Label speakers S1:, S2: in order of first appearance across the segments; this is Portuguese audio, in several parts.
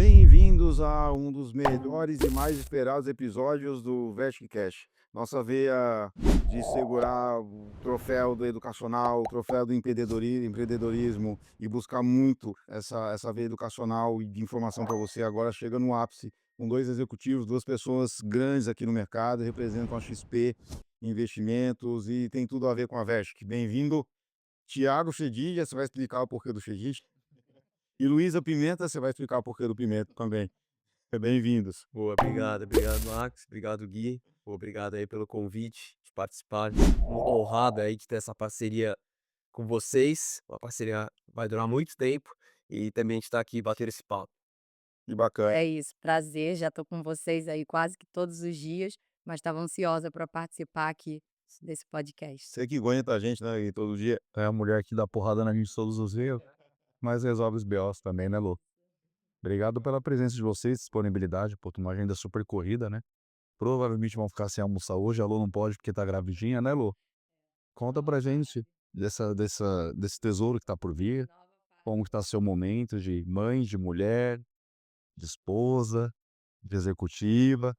S1: Bem-vindos a um dos melhores e mais esperados episódios do VestCast. Nossa veia de segurar o troféu do educacional, o troféu do empreendedorismo e buscar muito essa veia educacional e de informação para você agora chega no ápice, com dois executivos, duas pessoas grandes aqui no mercado, representam a XP Investimentos e tem tudo a ver com a Vesc. Bem-vindo, Tiago Chedid, você vai explicar o porquê do Chedid. E Luísa Pimenta, você vai explicar o porquê do Pimenta também. Bem-vindos.
S2: Boa, obrigado, Max, obrigado, Gui. Pô, obrigado aí pelo convite de participar. Honrado aí de ter essa parceria com vocês. Uma parceria que vai durar muito tempo e também de estar aqui batendo esse papo.
S1: Que bacana.
S3: É isso, prazer, já tô com vocês aí quase que todos os dias, mas estava ansiosa para participar aqui desse podcast.
S1: Você que aguenta a gente, né, e todo dia. É a mulher que dá porrada na gente todos os dias, mas resolve os BOs também, né, Lu? Obrigado pela presença de vocês, disponibilidade, pô, tem uma agenda super corrida, né? Provavelmente vão ficar sem almoçar hoje, a Lu não pode porque tá gravidinha, né, Lu? Conta pra gente desse tesouro que tá por vir, como que tá seu momento de mãe, de mulher, de esposa, de executiva.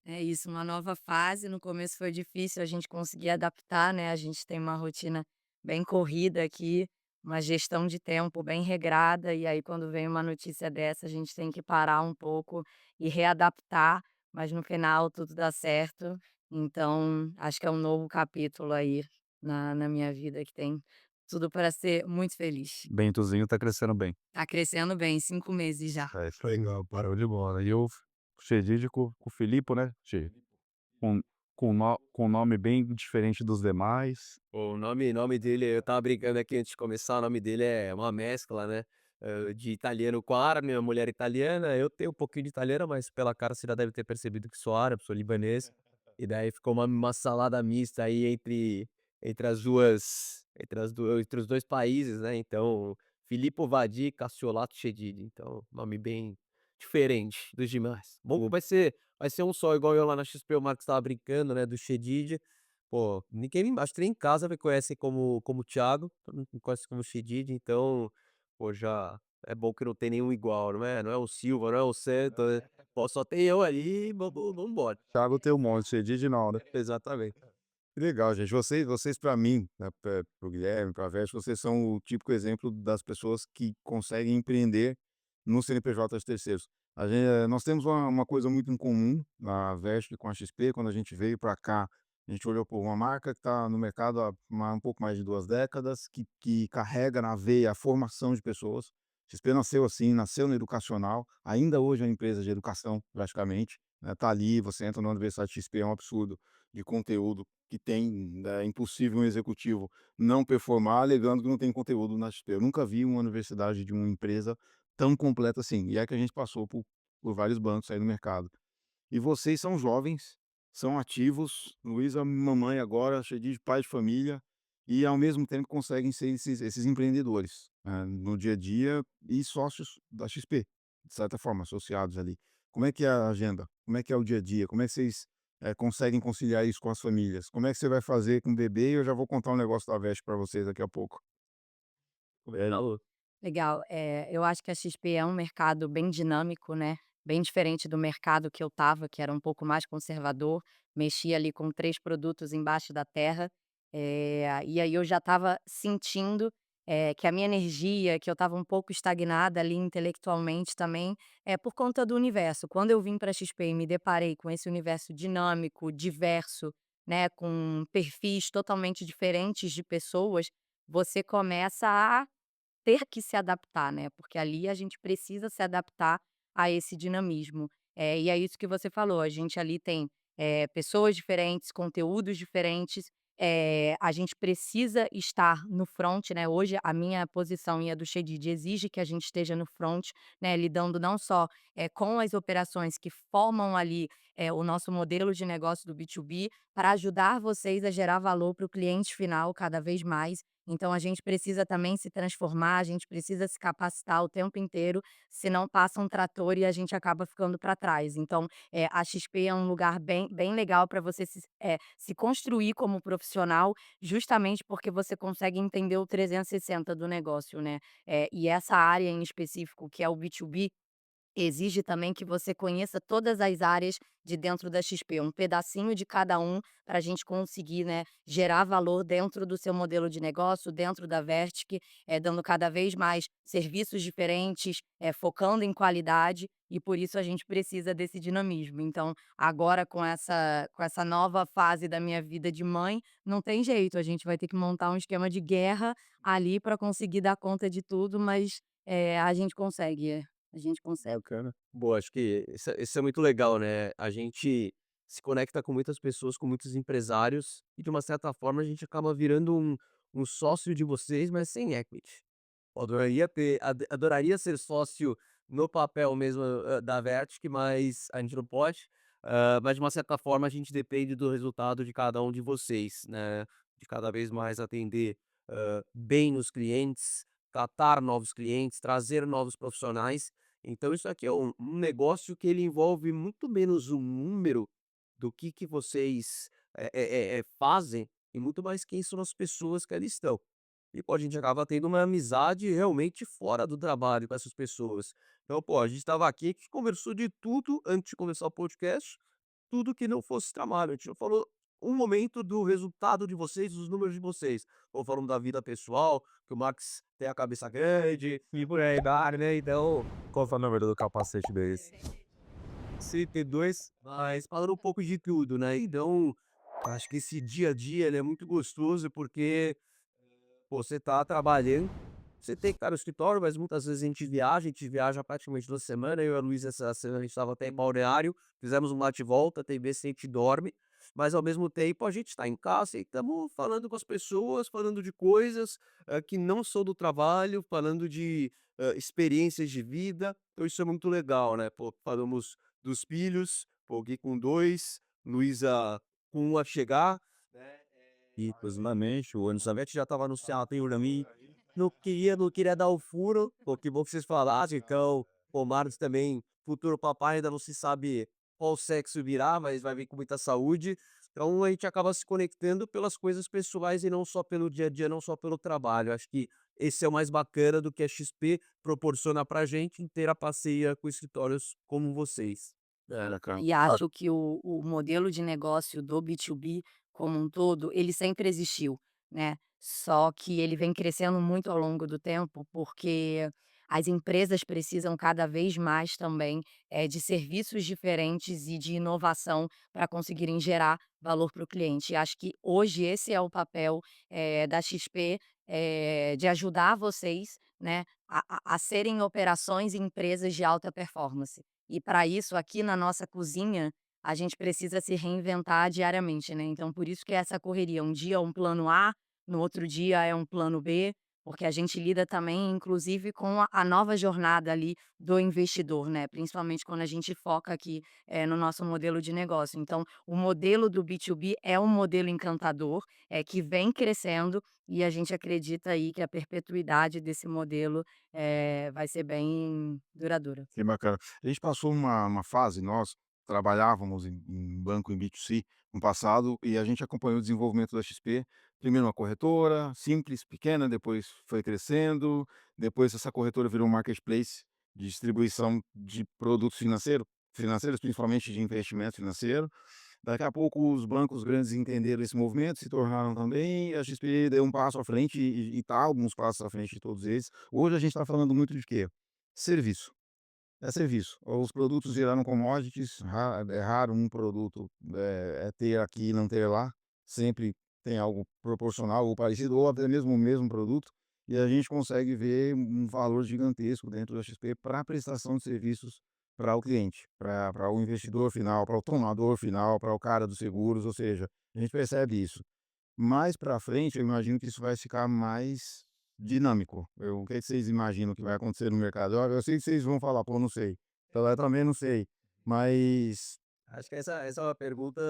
S3: É isso, uma nova fase, no começo foi difícil a gente conseguir adaptar, né, a gente tem uma rotina bem corrida aqui, uma gestão de tempo bem regrada, e aí quando vem uma notícia dessa a gente tem que parar um pouco e readaptar, mas no final tudo dá certo, então acho que é um novo capítulo aí na minha vida que tem tudo para ser muito feliz.
S1: Bentozinho tá crescendo bem.
S3: Tá crescendo bem, 5 meses já.
S1: É, isso aí, legal, parou de bola. E eu Xedid com o Filipe, né? Com, com nome bem diferente dos demais.
S2: O nome dele, eu tava brincando aqui antes de começar, o nome dele é uma mescla, né? De italiano com árabe, minha mulher é italiana, eu tenho um pouquinho de italiano, mas pela cara você já deve ter percebido que sou árabe, sou libanês. E daí ficou uma salada mista aí entre os 2 países, né, então, Filippo Vadi Cassiolato Chedid, então, nome bem diferente dos demais. Bom, vai ser um só, igual eu lá na XP, o Marcos estava brincando, né, do Chedid. Pô, ninguém acho que nem em casa me conhecem como Thiago, todo mundo me conhece como Chedid, então, pô, já é bom que não tem nenhum igual, não é? Não é o Silva, não é o Santos, né? Pô, só tem eu ali, vamos embora.
S1: Thiago tem um monte, Xedid não, né?
S2: Exatamente.
S1: Que legal, gente. Vocês para mim, né, para o Guilherme, para a Veste, vocês são o típico exemplo das pessoas que conseguem empreender no CNPJ de terceiros. Nós temos uma coisa muito em comum na Veste com a XP. Quando a gente veio para cá, a gente olhou por uma marca que está no mercado há um pouco mais de 2 décadas, que carrega na veia a formação de pessoas. XP nasceu assim, nasceu no educacional, ainda hoje é uma empresa de educação, praticamente. Né, tá ali, você entra na Universidade XP, é um absurdo de conteúdo que tem, é impossível um executivo não performar alegando que não tem conteúdo na XP. Eu nunca vi uma universidade de uma empresa tão completa assim, e é que a gente passou por vários bancos aí no mercado. E vocês são jovens, são ativos, Luísa mamãe agora, cheia de pai de família, e ao mesmo tempo conseguem ser esses empreendedores, no dia a dia e sócios da XP, de certa forma, associados ali. Como é que é a agenda? Como é que é o dia a dia? Como é que vocês, conseguem conciliar isso com as famílias? Como é que você vai fazer com o bebê? Eu já vou contar um negócio da Veste para vocês daqui a pouco.
S2: Combinado.
S3: Legal, eu acho que a XP é um mercado bem dinâmico, né, bem diferente do mercado que eu estava, que era um pouco mais conservador, mexia ali com 3 produtos embaixo da terra, e aí eu já estava sentindo, que a minha energia, que eu estava um pouco estagnada ali intelectualmente também, por conta do universo. Quando eu vim para a XP e me deparei com esse universo dinâmico, diverso, né, com perfis totalmente diferentes de pessoas, você começa a ter que se adaptar, né, porque ali a gente precisa se adaptar a esse dinamismo. E é isso que você falou, a gente ali tem, pessoas diferentes, conteúdos diferentes, a gente precisa estar no front, né, hoje a minha posição e a do Xedid exige que a gente esteja no front, né, lidando não só, com as operações que formam ali, o nosso modelo de negócio do B2B, para ajudar vocês a gerar valor para o cliente final cada vez mais, então a gente precisa também se transformar, a gente precisa se capacitar o tempo inteiro, senão passa um trator e a gente acaba ficando para trás. Então, a XP é um lugar bem legal para você se construir como profissional, justamente porque você consegue entender o 360 do negócio, né. E essa área em específico, que é o B2B, exige também que você conheça todas as áreas de dentro da XP, um pedacinho de cada um, para a gente conseguir, né, gerar valor dentro do seu modelo de negócio, dentro da Vertic, dando cada vez mais serviços diferentes, focando em qualidade, e por isso a gente precisa desse dinamismo. Então, agora com essa nova fase da minha vida de mãe, não tem jeito, a gente vai ter que montar um esquema de guerra ali para conseguir dar conta de tudo, mas, a gente consegue. A gente consegue.
S2: Bacana. Boa, acho que isso é muito legal, né, a gente se conecta com muitas pessoas, com muitos empresários, e de uma certa forma a gente acaba virando um sócio de vocês, mas sem equity. Adoraria ser sócio no papel mesmo, da Vertic, mas a gente não pode. Mas de uma certa forma a gente depende do resultado de cada um de vocês, né, de cada vez mais atender, bem os clientes, tratar novos clientes, trazer novos profissionais. Então isso aqui é um negócio que ele envolve muito menos um número do que vocês, fazem, e muito mais quem são as pessoas que ali estão. E, pô, a gente acaba tendo uma amizade realmente fora do trabalho com essas pessoas. Então, pô, a gente estava aqui, a gente conversou de tudo antes de começar o podcast, tudo que não fosse trabalho. A gente não falou um momento do resultado de vocês, dos números de vocês. Ou falando da vida pessoal, que o Max tem a cabeça grande, e por aí vai, né? Então,
S4: Qual foi o número do capacete deles?
S2: CT2, mas falando um pouco de tudo, né? Então, acho que esse dia a dia ele é muito gostoso porque pô, você tá trabalhando, você tem que estar no escritório, mas muitas vezes a gente viaja praticamente toda semana. Eu e a Luísa, essa semana, a gente estava até em Balneário, fizemos um bate-volta, tem vezes que a gente dorme, mas ao mesmo tempo a gente está em casa e estamos falando com as pessoas, falando de coisas que não são do trabalho, falando de experiências de vida. Então isso é muito legal, né? Pô, falamos dos filhos, pô, Gui com dois, Luísa com um a chegar, né?
S4: E, inclusivamente, o Elizabeth já estava anunciado para mim. Não queria dar o furo,
S2: Pô, que bom que vocês falaram, então, o Marcos também, futuro papai, ainda não se sabe qual sexo virá, mas vai vir com muita saúde. Então a gente acaba se conectando pelas coisas pessoais e não só pelo dia a dia, não só pelo trabalho. Acho que esse é o mais bacana do que a XP proporciona pra gente em ter a parceria com escritórios como vocês.
S3: E acho que o modelo de negócio do B2B como um todo, ele sempre existiu, né, só que ele vem crescendo muito ao longo do tempo, porque as empresas precisam cada vez mais também, de serviços diferentes e de inovação para conseguirem gerar valor para o cliente. E acho que hoje esse é o papel, da XP, de ajudar vocês, né, a serem operações e empresas de alta performance. E para isso, aqui na nossa cozinha, a gente precisa se reinventar diariamente, né, então por isso que é essa correria, um dia é um plano A, no outro dia é um plano B, porque a gente lida também inclusive com a nova jornada ali do investidor, né, principalmente quando a gente foca aqui, no nosso modelo de negócio. Então, o modelo do B2B é um modelo encantador, que vem crescendo e a gente acredita aí que a perpetuidade desse modelo, vai ser bem duradoura.
S1: Que bacana. A gente passou uma fase, nós trabalhávamos em banco em B2C no passado e a gente acompanhou o desenvolvimento da XP, primeiro uma corretora simples, pequena, depois foi crescendo, depois essa corretora virou um marketplace de distribuição de produtos financeiros, principalmente de investimento financeiro. Daqui a pouco os bancos grandes entenderam esse movimento, se tornaram também, e a XP deu um passo à frente e está alguns passos à frente de todos eles. Hoje a gente está falando muito de quê? Serviço. É serviço. Os produtos viraram commodities, é raro um produto, ter aqui e não ter lá, sempre tem algo proporcional ou parecido, ou até mesmo o mesmo produto, e a gente consegue ver um valor gigantesco dentro da XP para prestação de serviços para o cliente, para o investidor final, para o tomador final, para o cara dos seguros, ou seja, a gente percebe isso. Mais para frente, eu imagino que isso vai ficar mais dinâmico. O que que vocês imaginam que vai acontecer no mercado? Eu sei que vocês vão falar: "Pô, não sei". Então, eu também não sei, mas
S2: Acho que essa é uma pergunta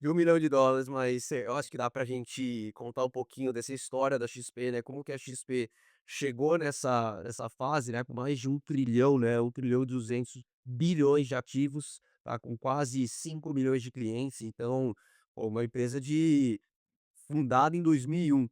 S2: de US$ 1.000.000, mas eu acho que dá pra gente contar um pouquinho dessa história da XP, né, como que a XP chegou nessa fase, né, com mais de 1 trilhão, né, 1.200 bilhões de ativos, tá, com quase 5 milhões de clientes. Então, pô, uma empresa fundada em 2001,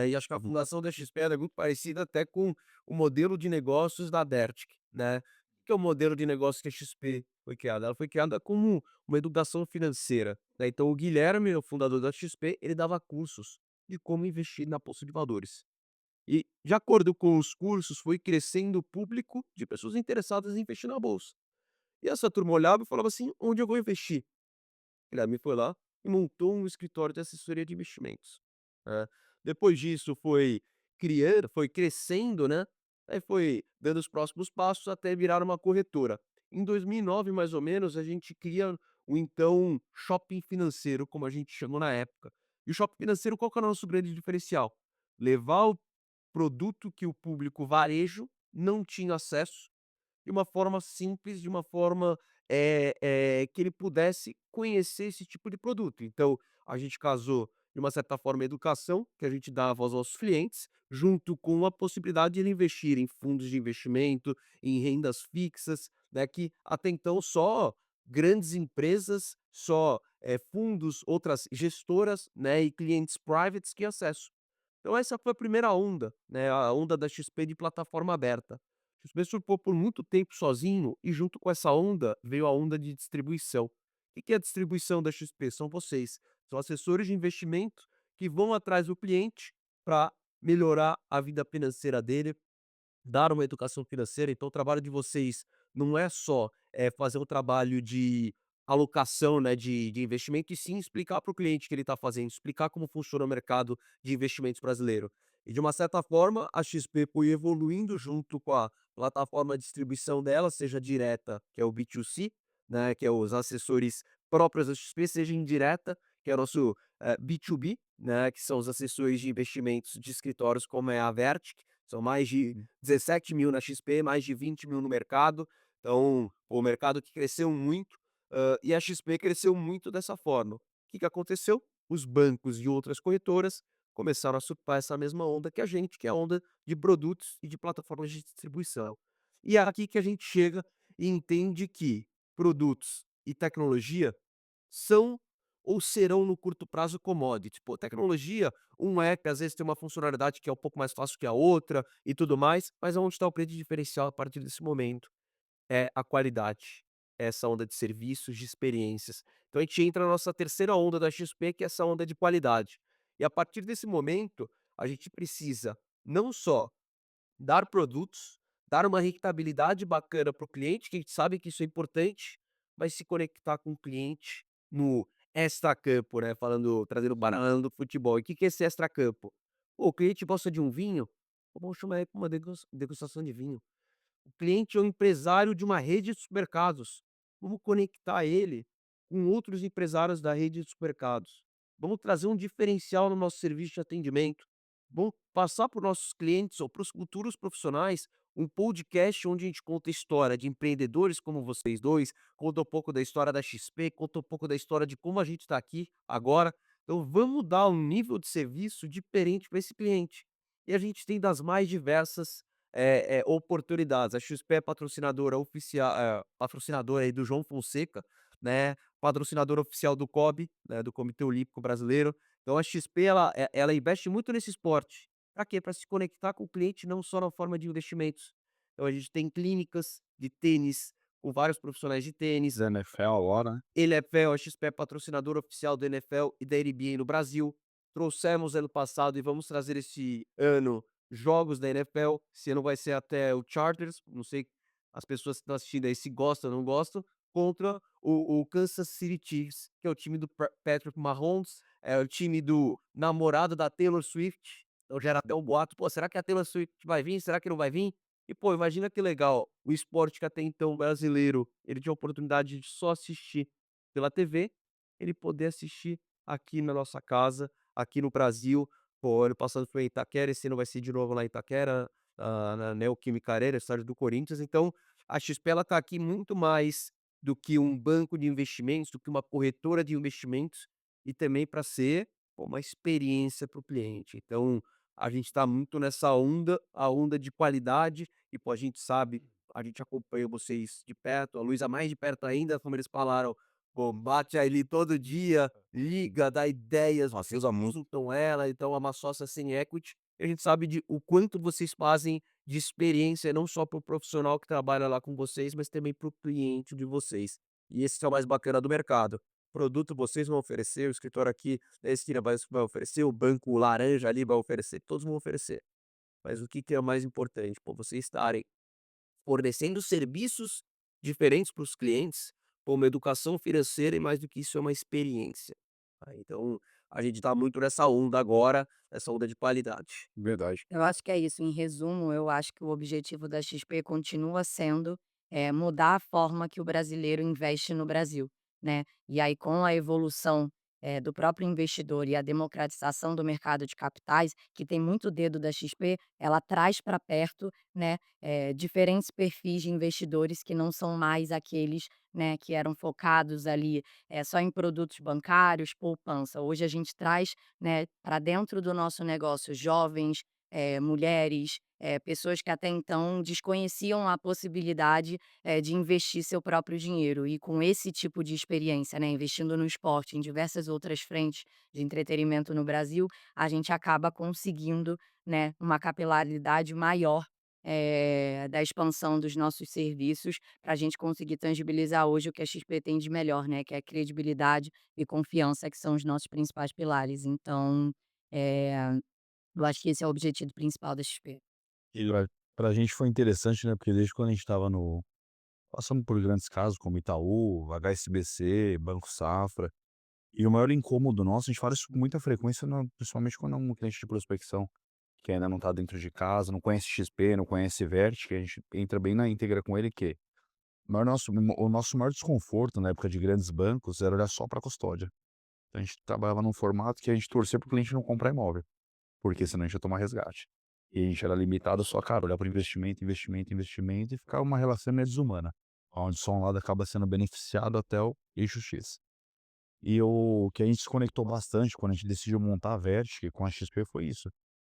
S2: e acho que a
S1: uhum,
S2: fundação da XP era muito parecida até com o modelo de negócios da Dertic, né. que é o modelo de negócio que a XP foi criada? Ela foi criada como uma educação financeira, né, então o Guilherme, o fundador da XP, ele dava cursos de como investir na bolsa de valores. E, de acordo com os cursos, foi crescendo o público de pessoas interessadas em investir na bolsa. E essa turma olhava e falava assim: "Onde eu vou investir?". Guilherme foi lá e montou um escritório de assessoria de investimentos, né. Depois disso foi crescendo, né, aí foi dando os próximos passos até virar uma corretora. Em 2009, mais ou menos, a gente cria o então shopping financeiro, como a gente chamou na época. E o shopping financeiro, qual que é o nosso grande diferencial? Levar o produto que o público varejo não tinha acesso, de uma forma simples, de uma forma, que ele pudesse conhecer esse tipo de produto. Então, a gente casou, de uma certa forma, a educação que a gente dava aos nossos clientes, junto com a possibilidade de ele investir em fundos de investimento, em rendas fixas, né, que até então só grandes empresas, só, fundos, outras gestoras, né, e clientes privates tinham acesso. Então essa foi a primeira onda, né, a onda da XP de plataforma aberta. A XP surfou por muito tempo sozinho e junto com essa onda veio a onda de distribuição. O que que é a distribuição da XP? São vocês, são assessores de investimento que vão atrás do cliente para melhorar a vida financeira dele, dar uma educação financeira. Então o trabalho de vocês não é só, fazer um trabalho de alocação, né, de investimento, e sim explicar para o cliente o que ele está fazendo, explicar como funciona o mercado de investimentos brasileiro. E de uma certa forma, a XP foi evoluindo junto com a plataforma de distribuição dela, seja direta, que é o B2C, né, que é os assessores próprios da XP, seja indireta, que é o nosso, B2B, né, que são os assessores de investimentos de escritórios como é a Vertic, são mais de 17.000 na XP, mais de 20.000 no mercado. Então, o mercado que cresceu muito, e a XP cresceu muito dessa forma. O que que aconteceu? Os bancos e outras corretoras começaram a surfar essa mesma onda que a gente, que é a onda de produtos e de plataformas de distribuição. E é aqui que a gente chega e entende que produtos e tecnologia são ou serão no curto prazo commodity. Pô, tecnologia, um app às vezes tem uma funcionalidade que é um pouco mais fácil que a outra e tudo mais, mas aonde está o grande diferencial a partir desse momento? É a qualidade, é essa onda de serviços, de experiências. Então a gente entra na nossa terceira onda da XP, que é essa onda de qualidade. E a partir desse momento, a gente precisa não só dar produtos, dar uma rentabilidade bacana para o cliente, que a gente sabe que isso é importante, mas se conectar com o cliente no extracampo, né, trazendo banana do futebol. E o que que é esse extracampo? Pô, o cliente gosta de um vinho, pô, vamos chamar ele para uma degustação de vinho. O cliente é um empresário de uma rede de supermercados. Vamos conectar ele com outros empresários da rede de supermercados. Vamos trazer um diferencial no nosso serviço de atendimento. Vamos passar para os nossos clientes ou para os futuros profissionais um podcast onde a gente conta a história de empreendedores como vocês dois, conta um pouco da história da XP, conta um pouco da história de como a gente está aqui agora. Então vamos dar um nível de serviço diferente para esse cliente. E a gente tem das mais diversas oportunidades. A XP é patrocinadora oficial, patrocinadora aí do João Fonseca, né, patrocinadora oficial do COB, né, do Comitê Olímpico Brasileiro. Então a XP ela investe muito nesse esporte. Para quê? Para se conectar com o cliente não só na forma de investimentos. Então a gente tem clínicas de tênis com vários profissionais de tênis.
S1: NFL agora, né?
S2: NFL, a XP é patrocinador oficial da NFL e da NBA no Brasil. Trouxemos ano passado e vamos trazer esse ano jogos da NFL. Esse ano vai ser até o Chargers, não sei as pessoas que estão assistindo aí se gostam ou não gostam, contra o Kansas City Chiefs, que é o time do Patrick Mahomes, é o time do namorado da Taylor Swift. Então gera até um boato, pô, será que a Taylor Swift vai vir? Será que não vai vir? E, pô, imagina que legal, o esporte que até então brasileiro, ele tinha a oportunidade de só assistir pela TV, ele poder assistir aqui na nossa casa, aqui no Brasil. Pô, ano passado foi em Itaquera, esse ano vai ser de novo lá em Itaquera, na Neoquímica Arena, estádio do Corinthians. Então, a XP ela tá aqui muito mais do que um banco de investimentos, do que uma corretora de investimentos, e também para ser, pô, uma experiência para o cliente. Então, a gente está muito nessa onda, a onda de qualidade, e pô, a gente sabe, a gente acompanha vocês de perto, a Luísa mais de perto ainda, como eles falaram, pô, bate ali todo dia, liga, dá ideias, vocês usam ela, então é uma sócia sem equity, e a gente sabe de o quanto vocês fazem de experiência, não só para o profissional que trabalha lá com vocês, mas também para o cliente de vocês. E esse é o mais bacana do mercado. Produto vocês vão oferecer, o escritório aqui da esquina vai oferecer, o banco laranja ali vai oferecer, todos vão oferecer. Mas o que que é mais importante? Pô, vocês estarem fornecendo serviços diferentes para os clientes, como educação financeira e mais do que isso é uma experiência. Então, a gente está muito nessa onda agora, essa onda de qualidade.
S1: Verdade.
S3: Eu acho que é isso. Em resumo, eu acho que o objetivo da XP continua sendo, mudar a forma que o brasileiro investe no Brasil, né. E aí com a evolução, do próprio investidor e a democratização do mercado de capitais, que tem muito dedo da XP, ela traz para perto, né, diferentes perfis de investidores que não são mais aqueles, né, que eram focados ali, só em produtos bancários, poupança. Hoje a gente traz, né, para dentro do nosso negócio jovens, mulheres, pessoas que até então desconheciam a possibilidade, de investir seu próprio dinheiro. E com esse tipo de experiência, né, investindo no esporte, em diversas outras frentes de entretenimento no Brasil, a gente acaba conseguindo, né, uma capilaridade maior, da expansão dos nossos serviços, para a gente conseguir tangibilizar hoje o que a XP tem de melhor, né, que é credibilidade e confiança, que são os nossos principais pilares. Então, eh eu acho que esse é o objetivo principal da XP.
S5: E pra gente foi interessante, né, porque desde quando a gente estava no passamos por grandes casos como Itaú, HSBC, Banco Safra, e o maior incômodo nosso, a gente fala isso com muita frequência, principalmente quando é um cliente de prospecção, que ainda não está dentro de casa, não conhece XP, não conhece Vert, que a gente entra bem na íntegra com ele, que o nosso maior desconforto na época de grandes bancos era olhar só para custódia. Então a gente trabalhava num formato que a gente torcia para o cliente não comprar imóvel, porque senão a gente ia tomar resgate. E a gente era limitado só, cara, olhar para investimento, investimento, investimento e ficar uma relação meio desumana, onde só um lado acaba sendo beneficiado até o eixo X. E o que a gente se conectou bastante quando a gente decidiu montar a Vertic com a XP foi isso.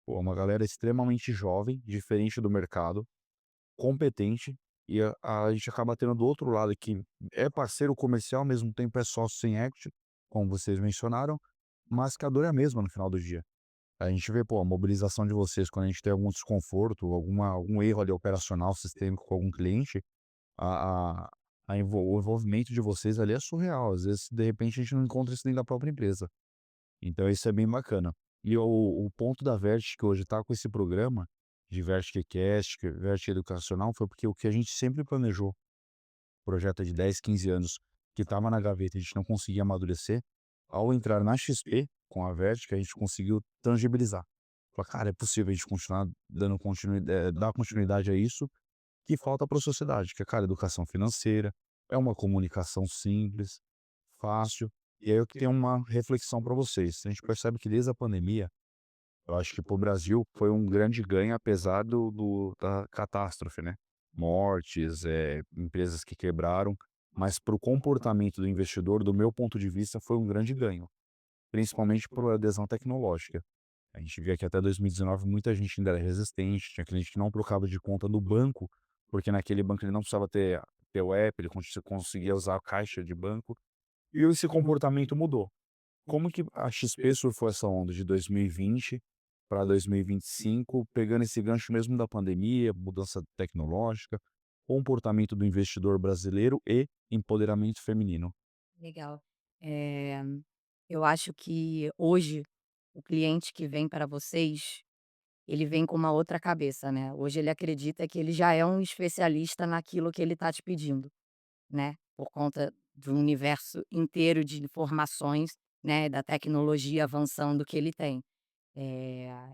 S5: Pô, uma galera extremamente jovem, diferente do mercado, competente, e a gente acaba tendo do outro lado que é parceiro comercial, ao mesmo tempo é sócio sem equity, como vocês mencionaram, mas que a dor é a mesma no final do dia. A gente vê, pô, a mobilização de vocês quando a gente tem algum desconforto, algum erro ali operacional, sistêmico com algum cliente, a a o envolvimento de vocês ali é surreal. Às vezes, de repente, a gente não encontra isso dentro da própria empresa. Então isso é bem bacana. E o ponto da Vertic que hoje está com esse programa de Verticast, Vertic Educacional, foi porque o que a gente sempre planejou, projeto de 10, 15 anos, que estava na gaveta e a gente não conseguia amadurecer, ao entrar na XP, com a Vertic, a gente conseguiu tangibilizar. Falar: "Cara, é possível a gente continuar dando dar continuidade a isso que falta para a sociedade", que é, cara, educação financeira, é uma comunicação simples, fácil. E aí eu tenho uma reflexão para vocês. A gente percebe que desde a pandemia, eu acho que para o Brasil foi um grande ganho, apesar da catástrofe, né? Mortes, empresas que quebraram, mas para o comportamento do investidor, do meu ponto de vista, foi um grande ganho, principalmente por adesão tecnológica. A gente via que até 2019 muita gente ainda era resistente, tinha cliente que não trocava de conta no banco, porque naquele banco ele não precisava ter o app, ele conseguia usar a caixa de banco, e esse comportamento mudou. Como que a XP surfou essa onda de 2020 para 2025, pegando esse gancho mesmo da pandemia, mudança tecnológica, comportamento do investidor brasileiro e empoderamento feminino?
S3: Legal. Eh, eu acho que hoje o cliente que vem para vocês, ele vem com uma outra cabeça, né. Hoje ele acredita que ele já é um especialista naquilo que ele está te pedindo, né, por conta do universo inteiro de informações, né, da tecnologia avançando que ele tem.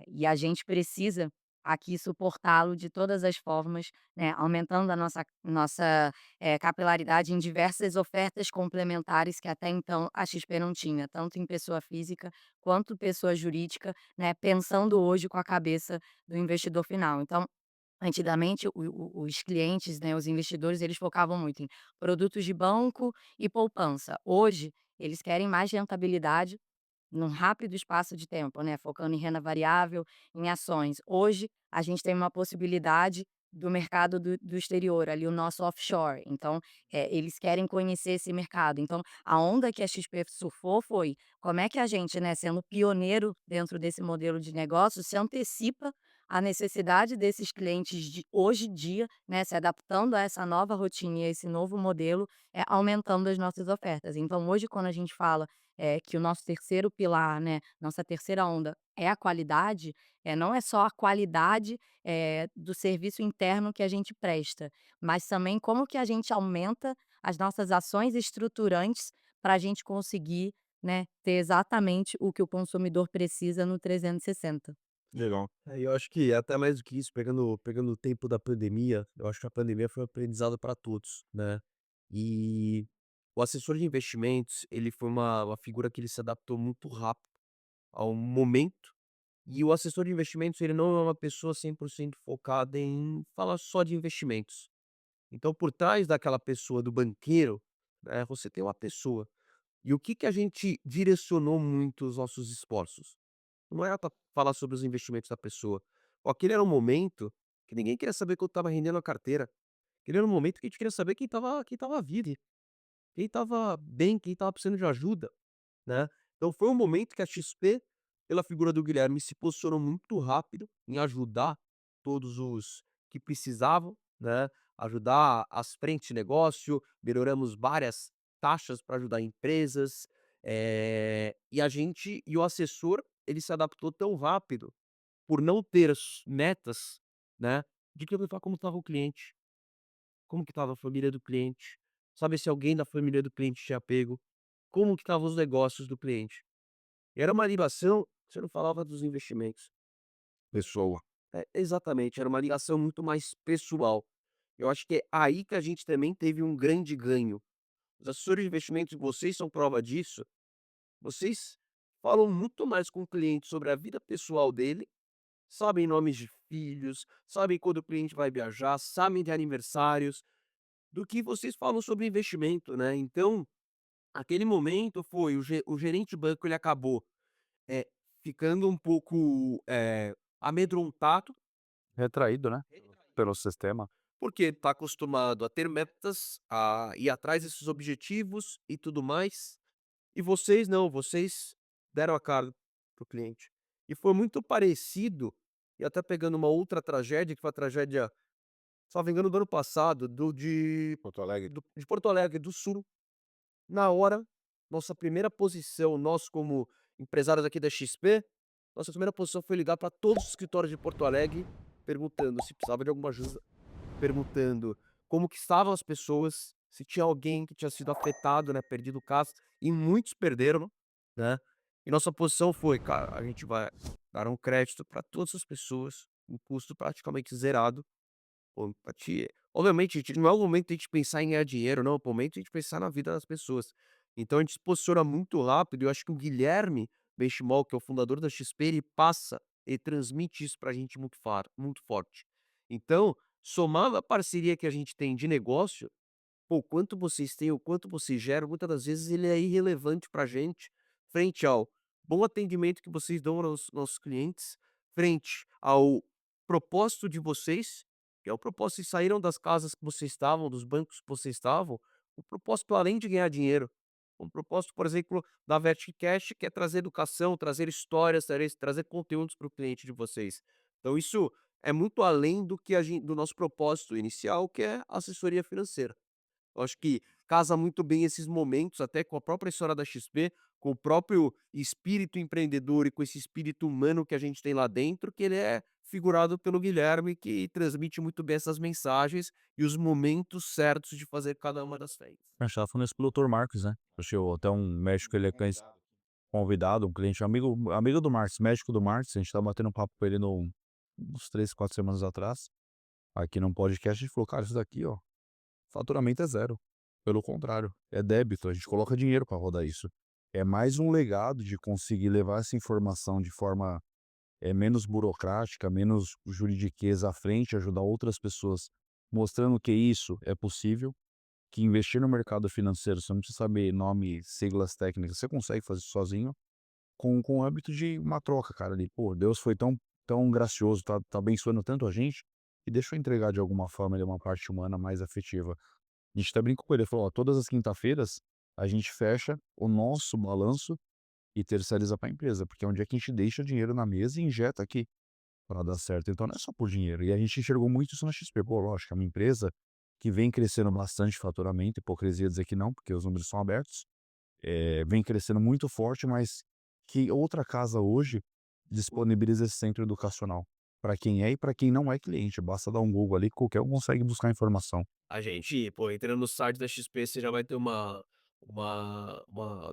S3: E a gente precisa aqui suportá-lo de todas as formas, né, aumentando a nossa, capilaridade em diversas ofertas complementares que até então a XP não tinha, tanto em pessoa física quanto pessoa jurídica, né, pensando hoje com a cabeça do investidor final. Então, antigamente os clientes, né, os investidores, eles focavam muito em produtos de banco e poupança. Hoje, eles querem mais rentabilidade num rápido espaço de tempo, né, focando em renda variável, em ações. Hoje, a gente tem uma possibilidade, do mercado do exterior, ali o nosso offshore. Então, eles querem conhecer esse mercado. Então, a onda que a XP surfou foi como é que a gente, né, sendo pioneiro dentro desse modelo de negócio, se antecipa à necessidade desses clientes de hoje em dia, né, se adaptando a essa nova rotina e a esse novo modelo, aumentando as nossas ofertas. Então, hoje, quando a gente fala que o nosso terceiro pilar, né, nossa terceira onda é a qualidade, não é só a qualidade do serviço interno que a gente presta, mas também como que a gente aumenta as nossas ações estruturantes para a gente conseguir, né, ter exatamente o que o consumidor precisa no 360.
S1: Legal.
S2: Eu acho que até mais do que isso, pegando o tempo da pandemia, eu acho que a pandemia foi um aprendizado para todos, né. E o assessor de investimentos, ele foi uma figura que ele se adaptou muito rápido ao momento, e o assessor de investimentos, ele não é uma pessoa 100% focada em falar só de investimentos. Então por trás daquela pessoa, do banqueiro, né, você tem uma pessoa. E o que que a gente direcionou muito os nossos esforços? Não era para falar sobre os investimentos da pessoa. Aquele era um momento que ninguém queria saber quanto estava rendendo a carteira. Aquele era um momento que a gente queria saber quem estava vivo, quem estava bem, quem estava precisando de ajuda, né. Então foi um momento que a XP, pela figura do Guilherme, se posicionou muito rápido em ajudar todos os que precisavam, né, ajudar as frentes de negócio, melhoramos várias taxas para ajudar empresas, e o assessor, ele se adaptou tão rápido, por não ter as metas, né, de perguntar como estava o cliente, como que estava a família do cliente, saber se alguém da família do cliente tinha pego, como que estavam os negócios do cliente. E era uma ligação, você não falava dos investimentos.
S1: Pessoa.
S2: Exatamente, era uma ligação muito mais pessoal. Eu acho que é aí que a gente também teve um grande ganho. Os assessores de investimentos, vocês são prova disso. Vocês falam muito mais com o cliente sobre a vida pessoal dele, sabem nomes de filhos, sabem quando o cliente vai viajar, sabem de aniversários, do que vocês falam sobre investimento, né. Então, aquele momento foi o gerente de banco, ele acabou, eh, ficando um pouco, amedrontado,
S5: Retraído, né? Pelo sistema.
S2: porque está acostumado a ter metas, a ir atrás desses objetivos e tudo mais, e vocês não, vocês deram a cara para o cliente. E foi muito parecido, e até pegando uma outra tragédia, que foi a tragédia, salvo engano, do ano passado,
S1: Porto Alegre.
S2: de Porto Alegre do Sul. Na hora, nossa primeira posição, nós como empresários aqui da XP, nossa primeira posição foi ligar para todos os escritórios de Porto Alegre, perguntando se precisava de alguma ajuda, perguntando como que estavam as pessoas, se tinha alguém que tinha sido afetado, né, perdido o caso, e muitos perderam, né. E nossa posição foi: "Cara, a gente vai dar um crédito para todas as pessoas, um custo praticamente zerado". Pô, empatia. Obviamente, a gente não é o momento de a gente pensar em ganhar dinheiro, não, é o momento de a gente pensar na vida das pessoas. Então a gente se posiciona muito rápido, e eu acho que o Guilherme Benchimol, que é o fundador da XP, ele passa e transmite isso pra gente muito forte. Então, somado à parceria que a gente tem de negócio, pô, o quanto vocês têm, o quanto vocês geram, muitas das vezes ele é irrelevante pra gente, frente ao bom atendimento que vocês dão aos nossos clientes, frente ao propósito de vocês, que é o propósito, vocês saíram das casas que vocês estavam, dos bancos que vocês estavam, o propósito além de ganhar dinheiro, o propósito, por exemplo, da Verticash, que é trazer educação, trazer histórias, trazer conteúdos para o cliente de vocês. Então isso é muito além do nosso propósito inicial, que é a assessoria financeira. Eu acho que casa muito bem esses momentos, até com a própria história da XP, com o próprio espírito empreendedor e com esse espírito humano que a gente tem lá dentro, que ele é figurado pelo Guilherme, que transmite muito bem essas mensagens e os momentos certos de fazer cada uma das frentes.
S5: A gente tava falando isso pro Dr. Marcos, né? Achei até um médico, ele é convidado, um cliente, amigo do Marcos, médico do Marcos, a gente tava batendo um papo com ele uns 3, 4 semanas atrás, aqui num podcast, a gente falou, cara, isso daqui, ó, faturamento é zero. Pelo contrário, é débito, a gente coloca dinheiro para rodar isso. É mais um legado de conseguir levar essa informação de forma menos burocrática, menos juridiquesa à frente, ajudar outras pessoas, mostrando que isso é possível, que investir no mercado financeiro, você não precisa saber nome, siglas técnicas, você consegue fazer isso sozinho, com o hábito de uma troca, cara, ali. Pô, Deus foi tão gracioso, tá abençoando tanto a gente, e deixa eu entregar de alguma forma ali uma parte humana mais afetiva. A gente até brincou com ele, ele falou: "Ó, todas as quinta-feiras a gente fecha o nosso balanço e terceiriza para a empresa, porque é um dia que a gente deixa dinheiro na mesa e injeta aqui para dar certo, então não é só por dinheiro". E a gente enxergou muito isso na XP. Pô, lógico, é uma empresa que vem crescendo bastante faturamento, hipocrisia dizer que não, porque os números são abertos, vem crescendo muito forte, mas que outra casa hoje disponibiliza esse centro educacional para quem é e para quem não é cliente, basta dar um Google ali que qualquer um consegue buscar informação.
S2: A gente, pô, entrando no site da XP, você já vai ter uma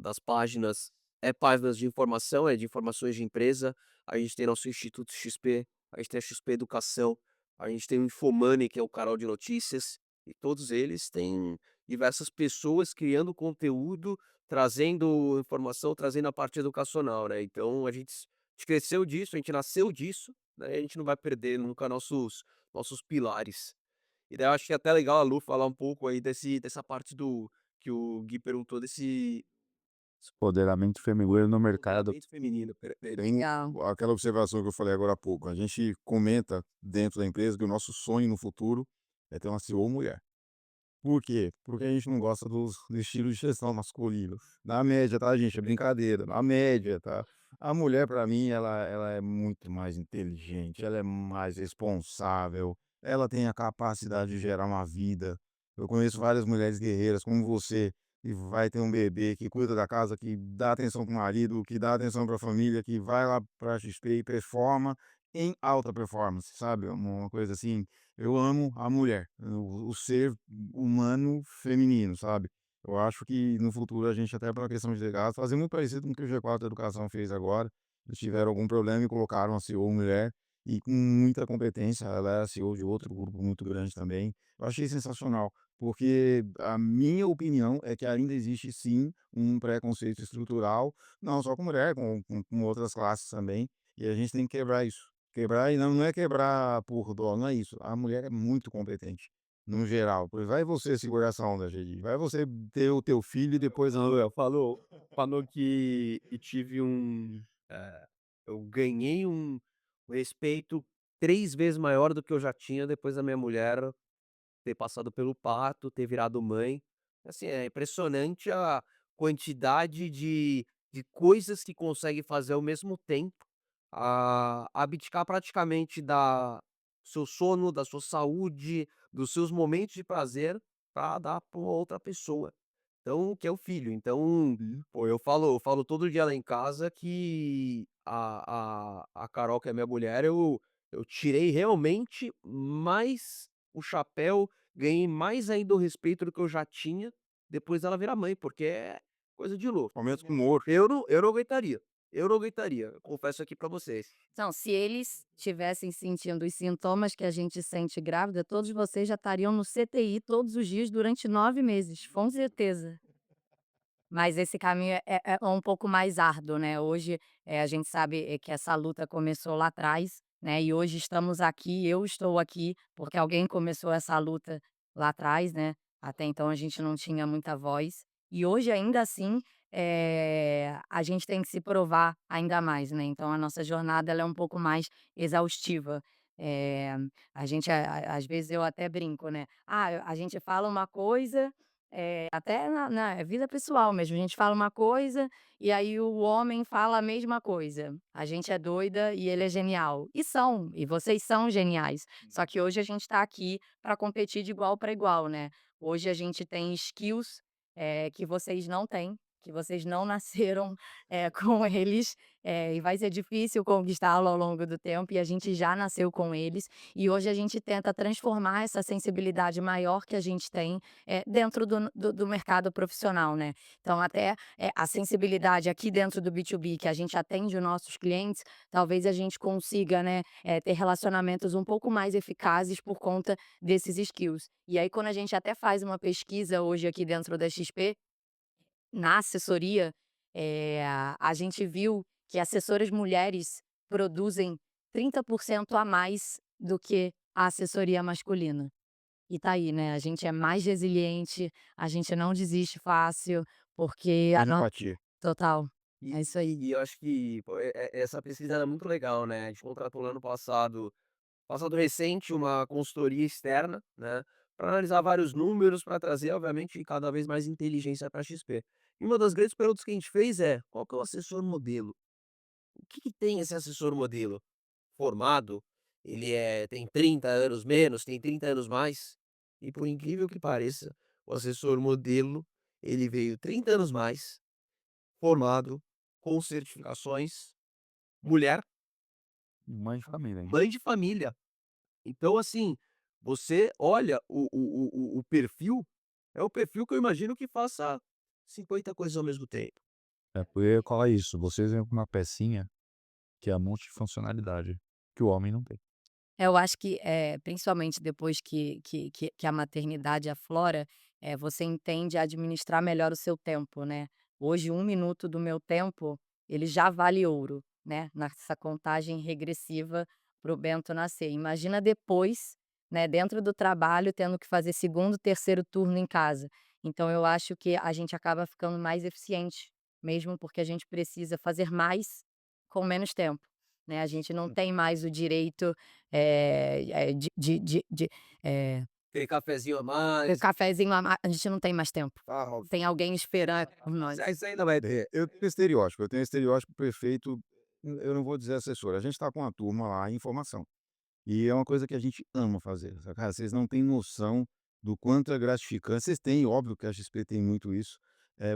S2: das páginas, páginas de informação, de informações de empresa. A gente tem nosso Instituto XP, a gente tem a XP Educação, a gente tem o Infomoney, que é o canal de notícias, e todos eles têm diversas pessoas criando conteúdo, trazendo informação, trazendo a parte educacional, né. Então a gente cresceu disso, a gente nasceu disso, né, e a gente não vai perder nunca nossos pilares. E daí eu acho que é até legal a Lu falar um pouco aí dessa parte do que o Gui perguntou desse
S5: Empoderamento feminino no mercado.
S2: empoderamento feminino,
S1: Tem
S3: Legal.
S1: aquela observação que eu falei agora há pouco, a gente comenta dentro da empresa que o nosso sonho no futuro é ter uma CEO mulher. Por quê? Porque a gente não gosta do estilo de gestão masculino. Na média, tá, gente? É brincadeira. Na média, tá? A mulher, para mim, ela é muito mais inteligente, ela é mais responsável, ela tem a capacidade de gerar uma vida. Eu conheço várias mulheres guerreiras como você, que vai ter um bebê, que cuida da casa, que dá atenção para o marido, que dá atenção para a família, que vai lá para a XP e performa em alta performance, sabe? Uma coisa assim. Eu amo a mulher, o ser humano feminino, sabe. Eu acho que no futuro a gente até pela questão de legado, fazer muito parecido com o que o G4 Educação fez agora, eles tiveram algum problema e colocaram a CEO mulher, e com muita competência, ela era CEO de outro grupo muito grande também. Eu achei sensacional, porque a minha opinião é que ainda existe sim um preconceito estrutural, não só com mulher, com outras classes também, e a gente tem que quebrar isso. Quebrar e não é quebrar por dó, não é isso. A mulher é muito competente, no geral. Pois vai você segurar essa onda, Gedi. Vai você ter o teu filho e depois a
S2: Manuel falou que tive eu ganhei um respeito 3 vezes maior do que eu já tinha depois da minha mulher ter passado pelo parto, ter virado mãe. Assim, é impressionante a quantidade de coisas que consegue fazer ao mesmo tempo, abdicar praticamente da seu sono, da sua saúde, dos seus momentos de prazer para dar para outra pessoa. Então, que é o filho. Então, pô, eu falo todo dia lá em casa que a Carol, que é minha mulher, eu tirei realmente mais o chapéu, ganhei mais ainda o respeito do que eu já tinha depois dela virar mãe, porque é coisa de louco.
S1: momentos com humor.
S2: Eu não aguentaria, eu confesso aqui pra vocês.
S3: Então, se eles tivessem sentindo os sintomas que a gente sente grávida, todos vocês já estariam no CTI todos os dias durante 9 meses, com certeza. Mas esse caminho é um pouco mais árduo, né. Hoje, a gente sabe, que essa luta começou lá atrás, né, e hoje estamos aqui, eu estou aqui, porque alguém começou essa luta lá atrás, né. Até então a gente não tinha muita voz. E hoje ainda assim, a gente tem que se provar ainda mais, né, então a nossa jornada ela é um pouco mais exaustiva. Eh, a gente às vezes eu até brinco, né, a gente fala uma coisa até na vida pessoal mesmo, a gente fala uma coisa, e aí o homem fala a mesma coisa. A gente é doida e ele é genial. E são, e vocês são geniais. Só que hoje a gente está aqui para competir de igual para igual, né. Hoje a gente tem skills, que vocês não têm, que vocês não nasceram, com eles, e vai ser difícil conquistá-lo ao longo do tempo, e a gente já nasceu com eles. E hoje a gente tenta transformar essa sensibilidade maior que a gente tem dentro do mercado profissional, né. Então até, a sensibilidade aqui dentro do B2B que a gente atende os nossos clientes, talvez a gente consiga, né, ter relacionamentos um pouco mais eficazes por conta desses skills. E aí quando a gente até faz uma pesquisa hoje aqui dentro da XP, na assessoria, a gente viu que assessoras mulheres produzem 30% a mais do que a assessoria masculina. E tá aí, né, a gente é mais resiliente, a gente não desiste fácil, porque a no
S1: Empatia.
S3: total,
S2: E
S3: é isso aí.
S2: e eu acho que, pô, essa pesquisa era muito legal, né, a gente contratou no ano passado passado recente, uma consultoria externa, né, para analisar vários números, para trazer, obviamente, cada vez mais inteligência para a XP. E uma das grandes perguntas que a gente fez é: qual que é o assessor modelo? O que que tem esse assessor modelo? Formado, ele tem 30 anos menos, tem 30 anos mais, e por incrível que pareça, o assessor modelo, ele veio 30 anos mais, formado, com certificações, mulher,
S5: Mãe de família, hein?
S2: mãe de família. Então, assim, você olha o perfil, é o perfil que eu imagino que faça 50 coisas ao mesmo tempo.
S5: É, porque eu ia falar isso, vocês vêm com uma pecinha que é a multifuncionalidade, que o homem não tem.
S3: Eu acho que, principalmente depois que a maternidade aflora, você entende administrar melhor o seu tempo, né. Hoje 1 minuto do meu tempo, ele já vale ouro, né, nessa contagem regressiva para o Bento nascer. Imagina depois, né, dentro do trabalho, tendo que fazer segundo, terceiro turno em casa. Então eu acho que a gente acaba ficando mais eficiente, mesmo porque a gente precisa fazer mais com menos tempo, né. A gente não tem mais o direito
S2: Aquele cafezinho a
S3: o
S2: mais.
S3: cafezinho a gente não tem mais tempo.
S2: Ah,
S3: Tem alguém esperando por nós.
S2: isso aí não vai ter.
S1: Eu tenho estereótipo perfeito, eu não vou dizer assessor, a gente está com uma turma lá em formação, e é uma coisa que a gente ama fazer, sabe, cara, vocês não têm noção do quanto é gratificante, vocês têm, óbvio que a XP tem muito isso,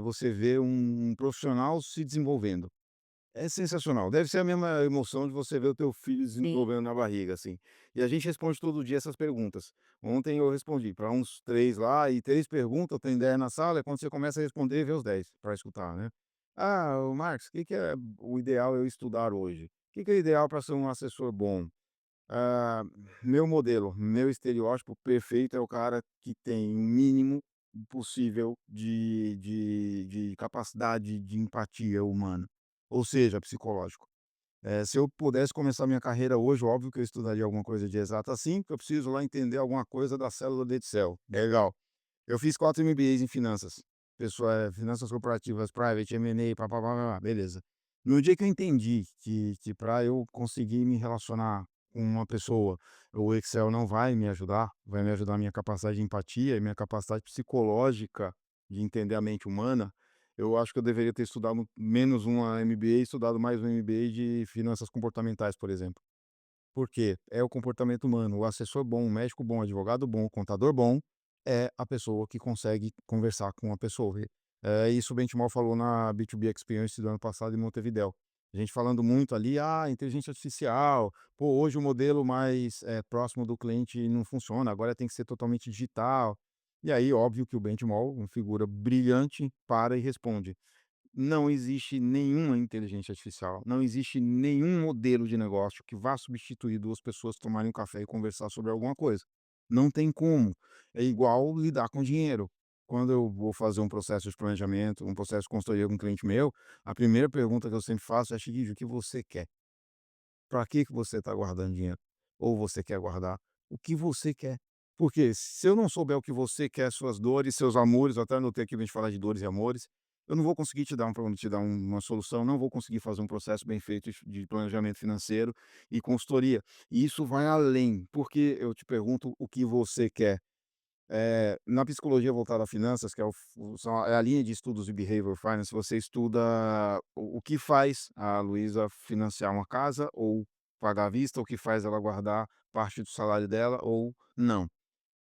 S1: você vê um profissional se desenvolvendo. É sensacional, deve ser a mesma emoção de você ver o teu filho
S3: Sim.
S1: desenvolvendo na barriga, assim. E a gente responde todo dia essas perguntas. Ontem eu respondi para uns 3 lá, e 3 perguntas, tem 10 na sala, é quando você começa a responder e vê os 10 para escutar, né. "Ah, ô Marcos, o que que é o ideal eu estudar hoje? O que que é ideal para ser um assessor bom?" Ah, meu modelo, meu estereótipo perfeito é o cara que tem o mínimo possível de capacidade de empatia humana, ou seja, psicológico. Se eu pudesse começar minha carreira hoje, óbvio que eu estudaria alguma coisa de exata sim, porque eu preciso lá entender alguma coisa da célula de Excel. Legal. Eu fiz 4 MBAs em finanças, finanças corporativas, private, M&A, pá-pá-pá-pá-pá, beleza. No dia que eu entendi que pra eu conseguir me relacionar com uma pessoa, o Excel não vai me ajudar a minha capacidade de empatia e minha capacidade psicológica de entender a mente humana, eu acho que eu deveria ter estudado menos uma MBA e estudado mais um MBA de finanças comportamentais, por exemplo. Por quê? É o comportamento humano. O assessor bom, o médico bom, o advogado bom, o contador bom, é a pessoa que consegue conversar com a pessoa. Isso o Benchimol falou na B2B Experience do ano passado em Montevidéu. A gente falando muito ali, inteligência artificial, pô, hoje o modelo mais próximo do cliente não funciona, agora tem que ser totalmente digital. E aí, óbvio que o Benchimol, uma figura brilhante, para e responde: não existe nenhuma inteligência artificial, não existe nenhum modelo de negócio que vá substituir 2 pessoas tomarem um café e conversar sobre alguma coisa. Não tem como. É igual lidar com dinheiro. Quando eu vou fazer um processo de planejamento, um processo de consultoria com um cliente meu, a primeira pergunta que eu sempre faço é a seguinte: "O que você quer? Para que você está guardando dinheiro? Ou você quer guardar? O que você quer?" Porque se eu não souber o que você quer, suas dores, seus amores, eu até anotei aqui pra gente falar de dores e amores, eu não vou conseguir te dar uma solução, não vou conseguir fazer um processo bem feito de planejamento financeiro e consultoria. E isso vai além, porque eu te pergunto o que você quer. Na psicologia voltada a finanças, que é é a linha de estudos de behavioral finance, você estuda o que faz a Luísa financiar uma casa ou pagar à vista, o que faz ela guardar parte do salário dela ou não.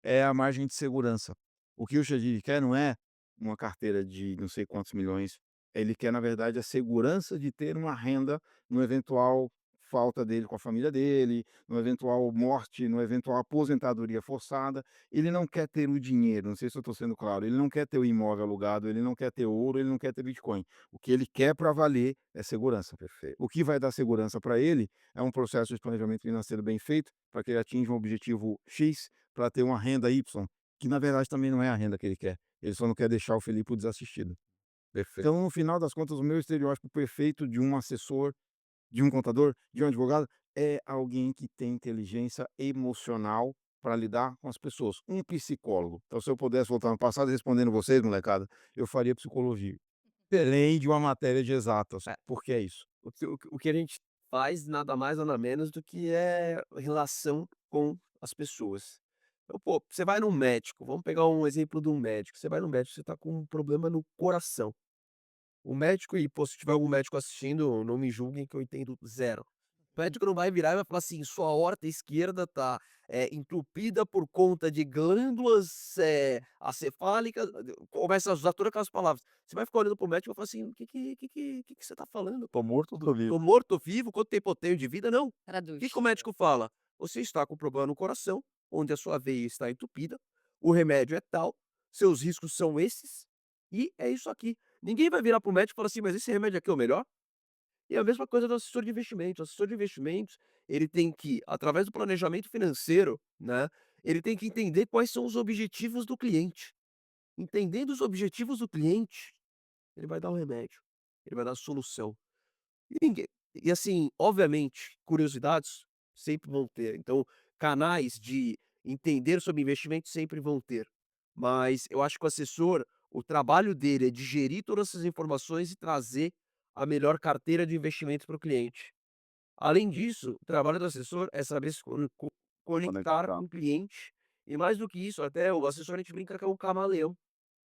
S1: É a margem de segurança. O que o Shadid quer não é uma carteira de não sei quantos milhões, ele quer, na verdade, a segurança de ter uma renda no eventual falta dele com a família dele, no eventual morte, no eventual aposentadoria forçada. Ele não quer ter o dinheiro, não sei se eu estou sendo claro, ele não quer ter o imóvel alugado, ele não quer ter ouro, ele não quer ter Bitcoin. O que ele quer para valer é segurança. Perfeito. O que vai dar segurança para ele é um processo de planejamento financeiro bem feito, para que ele atinja um objetivo X, para ter uma renda Y, que na verdade também não é a renda que ele quer. Ele só não quer deixar o Felipe desassistido.
S2: Perfeito.
S1: Então, no final das contas, o meu estereótipo perfeito de um assessor, de um contador, de um advogado, é alguém que tem inteligência emocional para lidar com as pessoas. Um psicólogo. Então, se eu pudesse voltar no passado respondendo vocês, molecada, eu faria psicologia. Além de uma matéria de exatas.
S2: É,
S1: Por que é isso?
S2: o que a gente faz nada mais nada menos do que é relação com as pessoas. Então, pô, você vai num médico, vamos pegar um exemplo de um médico, você vai no médico, você tá com um problema no coração. O médico e, pô, se tiver algum médico assistindo, não me julguem que eu entendo zero. O médico não vai virar e vai falar assim: "Sua aorta esquerda tá, entupida por conta de glândulas, acefálicas", começa a usar todas aquelas palavras. Você vai ficar olhando para o médico e vai falar assim: "O que que você tá falando?
S5: Tô morto, tô
S2: Tô
S5: vivo.
S2: morto, vivo? Quanto tempo eu tenho de vida?" Não. O
S3: Traduz.
S2: que que o médico fala? "Você está com problema no coração, onde a sua veia está entupida, o remédio é tal, seus riscos são esses, e é isso aqui". Ninguém vai virar para o médico e falar assim: "Mas esse remédio aqui é o melhor?" E a mesma coisa do assessor de investimentos. O assessor de investimentos, ele tem que, através do planejamento financeiro, né, ele tem que entender quais são os objetivos do cliente. Entendendo os objetivos do cliente, ele vai dar o remédio, ele vai dar a solução. E ninguém e assim, obviamente, curiosidades sempre vão ter, então canais de entender sobre investimentos sempre vão ter. Mas eu acho que o assessor, o trabalho dele é de gerir todas essas informações e trazer a melhor carteira de investimentos para o cliente. Além disso, o trabalho do assessor é saber se conectar
S5: Conectar.
S2: com o cliente e mais do que isso, até o assessor a gente brinca que é um camaleão.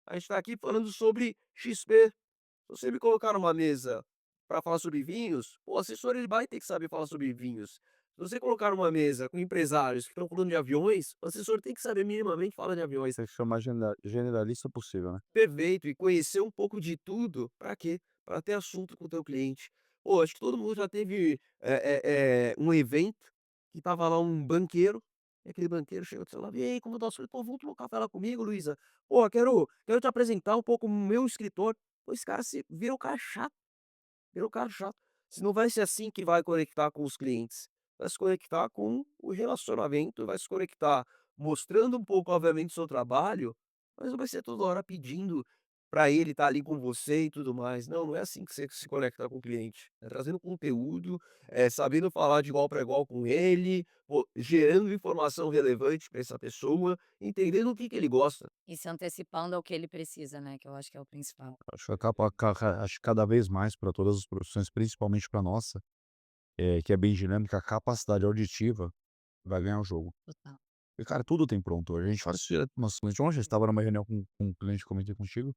S2: A gente está aqui falando sobre XP. Se você me colocar numa mesa para falar sobre vinhos, o assessor ele vai ter que saber falar sobre vinhos. Se você colocar numa mesa com empresários que estão falando de aviões, o assessor tem que saber minimamente falar de aviões.
S5: Tem que ser o mais generalista possível, né.
S2: Perfeito, e conhecer um pouco de tudo, para quê? Para ter assunto com o teu cliente. Pô, acho que todo mundo já teve, um evento que tava lá um banqueiro, e aquele banqueiro chegou do seu lado: "E aí, como tá as coisas? Pô, vamos tomar um café lá comigo, Luísa? Pô, quero te apresentar um pouco o meu escritor". Pô, esse cara se vira um cara chato. Vira um cara chato. Se não vai ser assim que vai conectar com os clientes. Vai se conectar com o relacionamento, vai se conectar mostrando um pouco, obviamente, o seu trabalho, mas não vai ser toda hora pedindo para ele estar ali com você e tudo mais. Não, não é assim que você se conecta com o cliente. É trazendo conteúdo, sabendo falar de igual para igual com ele, pô, gerando informação relevante para essa pessoa, entendendo o que que ele gosta.
S3: E se antecipando ao que ele precisa, né, que eu acho que é o principal.
S5: Acho que acaba acho que cada vez mais para todas as profissões, principalmente pra nossa, que é bem dinâmica, a capacidade auditiva vai ganhar o jogo.
S3: Total.
S5: E, cara, tudo tem pronto hoje. A gente faz isso direto com nossos clientes. Ontem eu estava numa reunião com um cliente, comentei contigo,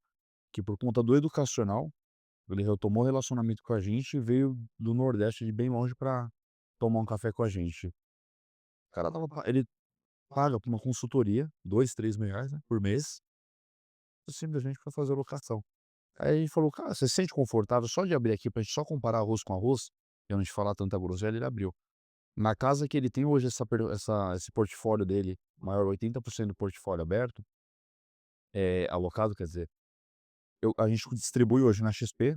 S5: que por conta do educacional, ele retomou o relacionamento com a gente e veio do Nordeste, de bem longe, pra tomar um café com a gente. O cara ele paga pra uma consultoria, 2, 3 mil reais, né, por mês, simplesmente pra fazer a locação. Aí ele falou: "Cara, você se sente confortável só de abrir aqui pra gente só comparar arroz com arroz, e eu não te falar tanta groselha?" Ele abriu. Na casa que ele tem hoje, esse portfólio dele, maior, 80% do portfólio aberto, alocado, quer dizer, a gente distribui hoje na XP,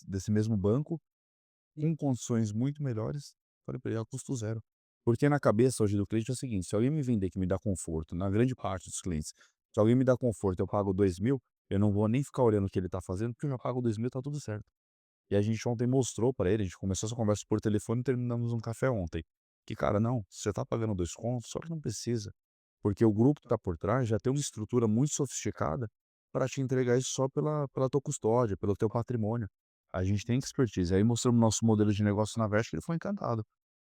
S5: desse mesmo banco, em condições muito melhores. Falei pra ele: "A custo zero". Porque na cabeça hoje do cliente é o seguinte: se alguém me vender que me dá conforto, na grande parte dos clientes, se alguém me dá conforto, eu pago 2 mil, eu não vou nem ficar olhando o que ele tá fazendo, porque eu já pago 2 mil, tá tudo certo. E a gente ontem mostrou pra ele, a gente começou essa conversa por telefone e terminamos um café ontem, que, cara, não, você tá pagando 2 contos, só que não precisa, porque o grupo que tá por trás já tem uma estrutura muito sofisticada para te entregar isso só pela tua custódia, pelo teu patrimônio. A gente tem expertise. Aí mostramos nosso modelo de negócio na Versa, ele foi encantado.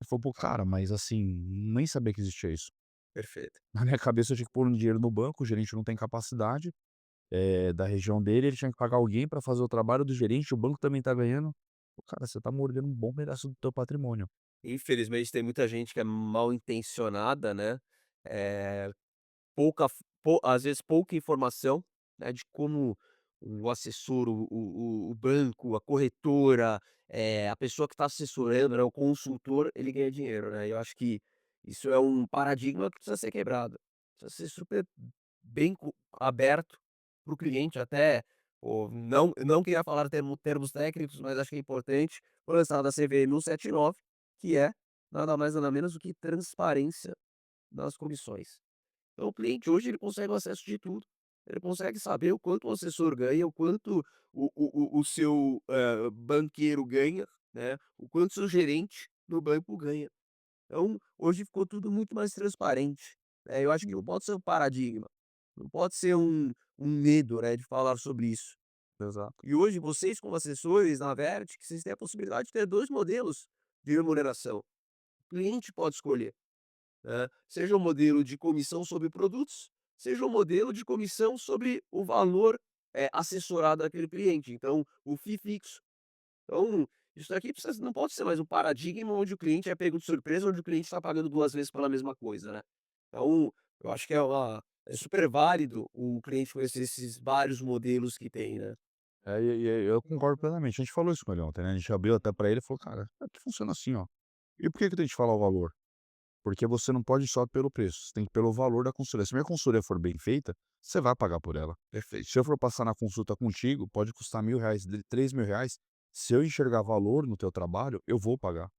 S5: Ele falou: "Pô, cara, mas assim, nem sabia que existia isso".
S2: Perfeito.
S5: Na minha cabeça eu tinha que pôr um dinheiro no banco, o gerente não tem capacidade, da região dele, ele tinha que pagar alguém para fazer o trabalho do gerente, o banco também tá ganhando. Pô, cara, você tá mordendo um bom pedaço do teu patrimônio.
S2: Infelizmente tem muita gente que é mal intencionada, né, eh, pouca f pou às vezes pouca informação, né, de como o assessor, o banco, a corretora, a pessoa que está assessorando, né, o consultor, ele ganha dinheiro, né. E eu acho que isso é um paradigma que precisa ser quebrado. Precisa ser super bem aberto para o cliente até, pô, não queria falar termos técnicos, mas acho que é importante, foi lançada a CVM 179, que é nada mais nada menos do que transparência nas comissões. Então o cliente hoje ele consegue o acesso de tudo, ele consegue saber o quanto o assessor ganha, o quanto o seu, banqueiro ganha, né, o quanto o seu gerente no banco ganha. Então, hoje ficou tudo muito mais transparente, eu acho que não pode ser um paradigma, não pode ser um medo, né, de falar sobre isso.
S5: Exato.
S2: E hoje vocês como assessores na Verity, vocês têm a possibilidade de ter 2 modelos de remuneração. O cliente pode escolher. seja um modelo de comissão sobre produtos, seja um modelo de comissão sobre o valor, assessorado àquele cliente, então o FII fixo. Então, isso daqui precisa não pode ser mais um paradigma onde o cliente é pego de surpresa, onde o cliente está pagando 2 vezes pela mesma coisa, né. Então, eu acho que é super válido o cliente conhecer esses vários modelos que tem, né.
S5: E eu concordo plenamente. A gente falou isso com ele ontem, né, a gente abriu até pra ele e falou: "Cara, aqui funciona assim, ó. E por que que eu tenho que te falar o valor? Porque você não pode ir só pelo preço, você tem que ir pelo valor da consultoria. Se minha consultoria for bem feita, você vai pagar por ela. Perfeito. Se eu for passar na consulta contigo, pode custar R$ 1.000, R$ 3.000. Se eu enxergar valor no teu trabalho, eu vou pagar.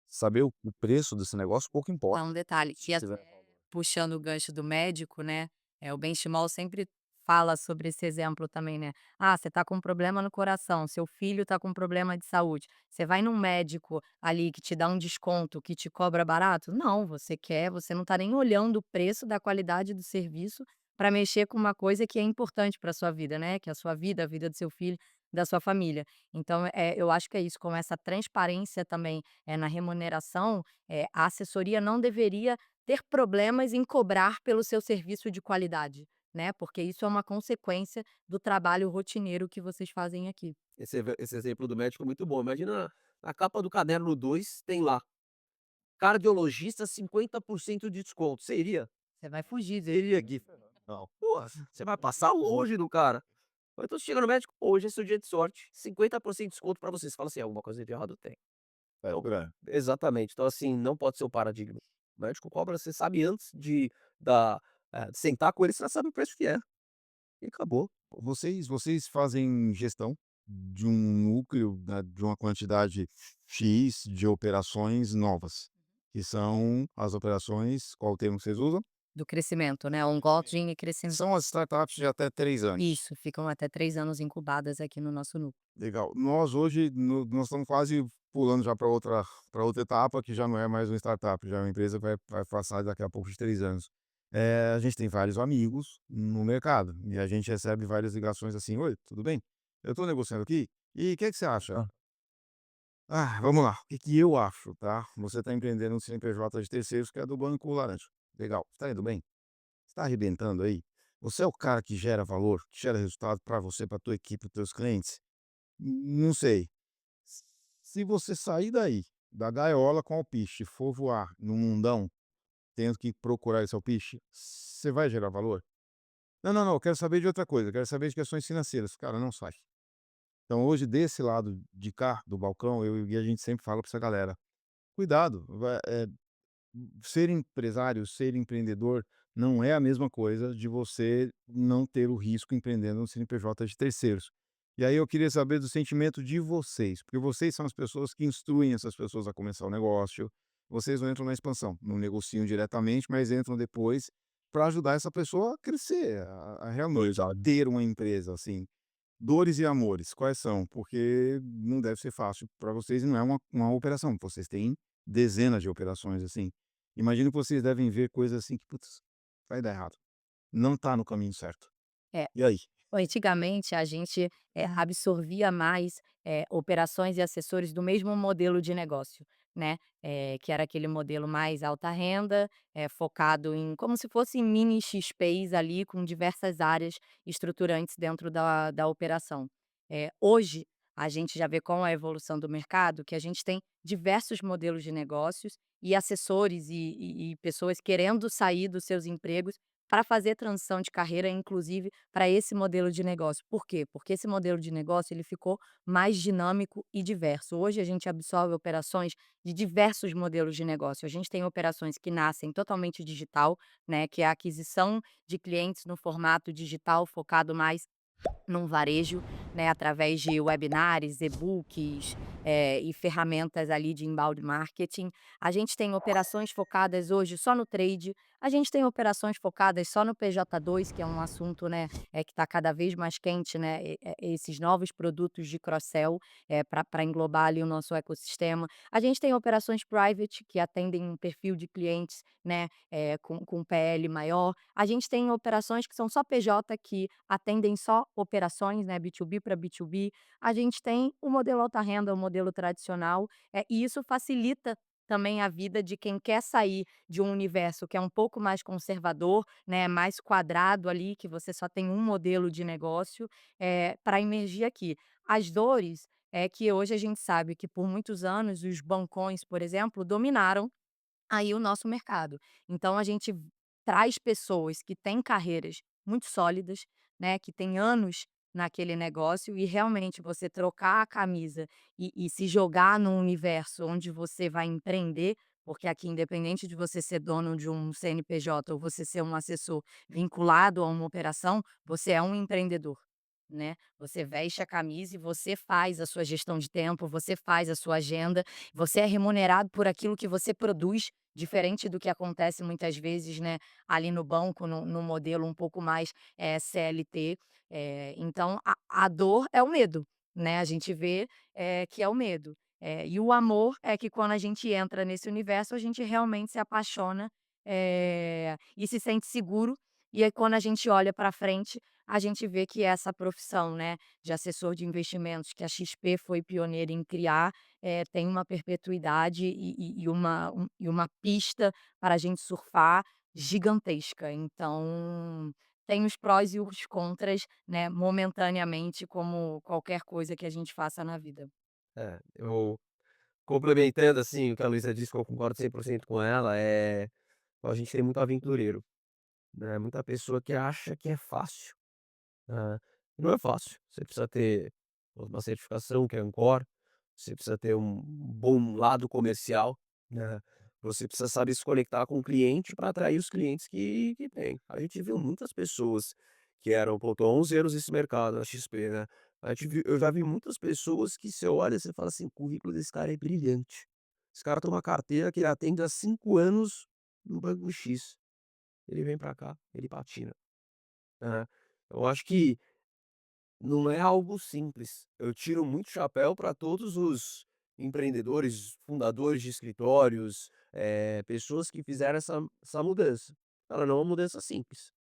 S5: Saber o preço desse negócio pouco importa.
S3: Um detalhe,
S5: Se
S3: e
S5: tiver
S3: até
S5: valor.
S3: puxando o gancho do médico, né, o Benchimol sempre fala sobre esse exemplo também, né. "Ah, você tá com um problema no coração, seu filho tá com um problema de saúde, você vai num médico ali que te dá um desconto, que te cobra barato? Não, você não tá nem olhando o preço da qualidade do serviço para mexer com uma coisa que é importante para sua vida, né, que é a sua vida, a vida do seu filho, da sua família. Então, eu acho que é isso, com essa transparência também, na remuneração, a assessoria não deveria ter problemas em cobrar pelo seu serviço de qualidade, né, porque isso é uma consequência do trabalho rotineiro que vocês fazem aqui.
S2: Esse exemplo do médico é muito bom. Imagina na capa do caderno 2 tem lá: "Cardiologista 50% de desconto". Você iria?
S3: Você vai fugir
S2: Você
S3: disso.
S2: iria, Gui? Não. Porra, você vai passar longe do cara. Ou então você chega no médico: "Hoje é seu dia de sorte, 50% de desconto pra você". Você fala assim: "Alguma coisa de errado tem". Então exatamente. Então, assim, não pode ser o paradigma. O médico cobra, você sabe antes de sentar com ele, você já sabe o preço que é, e acabou.
S1: Vocês fazem gestão de um núcleo, né, de uma quantidade X de operações novas, que são as operações, qual o termo que vocês usam?
S3: Do crescimento, né, onboarding e crescimento.
S1: São as startups de até 3 anos.
S3: Isso, ficam até 3 anos incubadas aqui no nosso núcleo.
S1: Legal. Nós hoje, nós estamos quase pulando já para outra etapa, que já não é mais uma startup, já é uma empresa que vai passar daqui a pouco de 3 anos. A gente tem vários amigos no mercado e a gente recebe várias ligações assim: "Oi, tudo bem? Eu estou negociando aqui e o que que você acha?" Vamos lá, o que que eu acho, tá? Você está empreendendo um CNPJ de terceiros que é do Banco Laranja. Legal, está indo bem? Está arrebentando aí? Você é o cara que gera valor, que gera resultado para você, para tua equipe, para teus clientes? Não sei. Se você sair daí, da gaiola com alpiste, e for voar no mundão, tendo que procurar esse alpiste, você vai gerar valor? Não, não, não, eu quero saber de outra coisa, eu quero saber de questões financeiras. Cara, não sai. Então hoje, desse lado de cá, do balcão, eu e o Gui, a gente sempre fala para essa galera: cuidado, ser empresário, ser empreendedor, não é a mesma coisa de você não ter o risco empreendendo no CNPJ de terceiros. E aí eu queria saber do sentimento de vocês, porque vocês são as pessoas que instruem essas pessoas a começar o negócio. Vocês não entram na expansão, não negociam diretamente, mas entram depois para ajudar essa pessoa a crescer, a realmente ter uma empresa, assim. Dores e amores, quais são? Porque não deve ser fácil para vocês e não é uma operação, vocês têm dezenas de operações, assim. Imagino que vocês devem ver coisas assim que, putz, vai dar errado, não está no caminho certo.
S3: É.
S1: E aí?
S3: Antigamente a gente, absorvia mais, operações e assessores do mesmo modelo de negócio, né, que era aquele modelo mais alta renda, focado em como se fossem mini XPs ali com diversas áreas estruturantes dentro da operação. Hoje, a gente já vê com a evolução do mercado que a gente tem diversos modelos de negócios e assessores e pessoas querendo sair dos seus empregos para fazer transição de carreira, inclusive para esse modelo de negócio. Por quê? Porque esse modelo de negócio ele ficou mais dinâmico e diverso. Hoje a gente absorve operações de diversos modelos de negócio. A gente tem operações que nascem totalmente digital, né, que é a aquisição de clientes no formato digital, focado mais num varejo, né, através de webinars, e-books, e ferramentas ali de inbound marketing. A gente tem operações focadas hoje só no trade, a gente tem operações focadas só no PJ2, que é um assunto, né, que está cada vez mais quente, né, esses novos produtos de cross-sell, para englobar ali o nosso ecossistema. A gente tem operações private, que atendem um perfil de clientes, né, com PL maior. A gente tem operações que são só PJ, que atendem só operações, né, B2B para B2B. A gente tem o modelo alta renda, o modelo tradicional, e isso facilita também a vida de quem quer sair de um universo que é um pouco mais conservador, né, mais quadrado ali, que você só tem um modelo de negócio, para emergir aqui. As dores é que hoje a gente sabe que por muitos anos os bancões, por exemplo, dominaram aí o nosso mercado. Então a gente traz pessoas que têm carreiras muito sólidas, né, que têm anos naquele negócio e realmente você trocar a camisa e se jogar num universo onde você vai empreender, porque aqui independente de você ser dono de um CNPJ ou você ser um assessor vinculado a uma operação, você é um empreendedor, né. Você veste a camisa e você faz a sua gestão de tempo, você faz a sua agenda, você é remunerado por aquilo que você produz, diferente do que acontece muitas vezes, né, ali no banco, no modelo um pouco mais, CLT. Então a dor é o medo, né, a gente vê, que é o medo. E o amor é que quando a gente entra nesse universo, a gente realmente se apaixona, e se sente seguro, e aí quando a gente olha para frente, a gente vê que essa profissão, né, de assessor de investimentos que a XP foi pioneira em criar, tem uma perpetuidade e uma pista para a gente surfar gigantesca. Então, tem os prós e os contras, né, momentaneamente, como qualquer coisa que a gente faça na vida.
S2: Eu complementando, assim, o que a Luísa disse, que eu concordo 100% com ela, a gente tem muito aventureiro, né, muita pessoa que acha que é fácil, né, e não é fácil. Você precisa ter uma certificação que é Ancor, você precisa ter um bom lado comercial, né, você precisa saber se conectar com o cliente para atrair os clientes que tem. A gente viu muitas pessoas que eram, pô, tô há 11 anos nesse mercado, na XP, né, eu já vi muitas pessoas que você olha, e você fala assim: "O currículo desse cara é brilhante. Esse cara tem uma carteira que ele atende há 5 anos no banco X, ele vem para cá, ele patina", né. Eu acho que não é algo simples. Eu tiro muito chapéu para todos os empreendedores, fundadores de escritórios, pessoas que fizeram essa mudança. Ela não é uma mudança simples.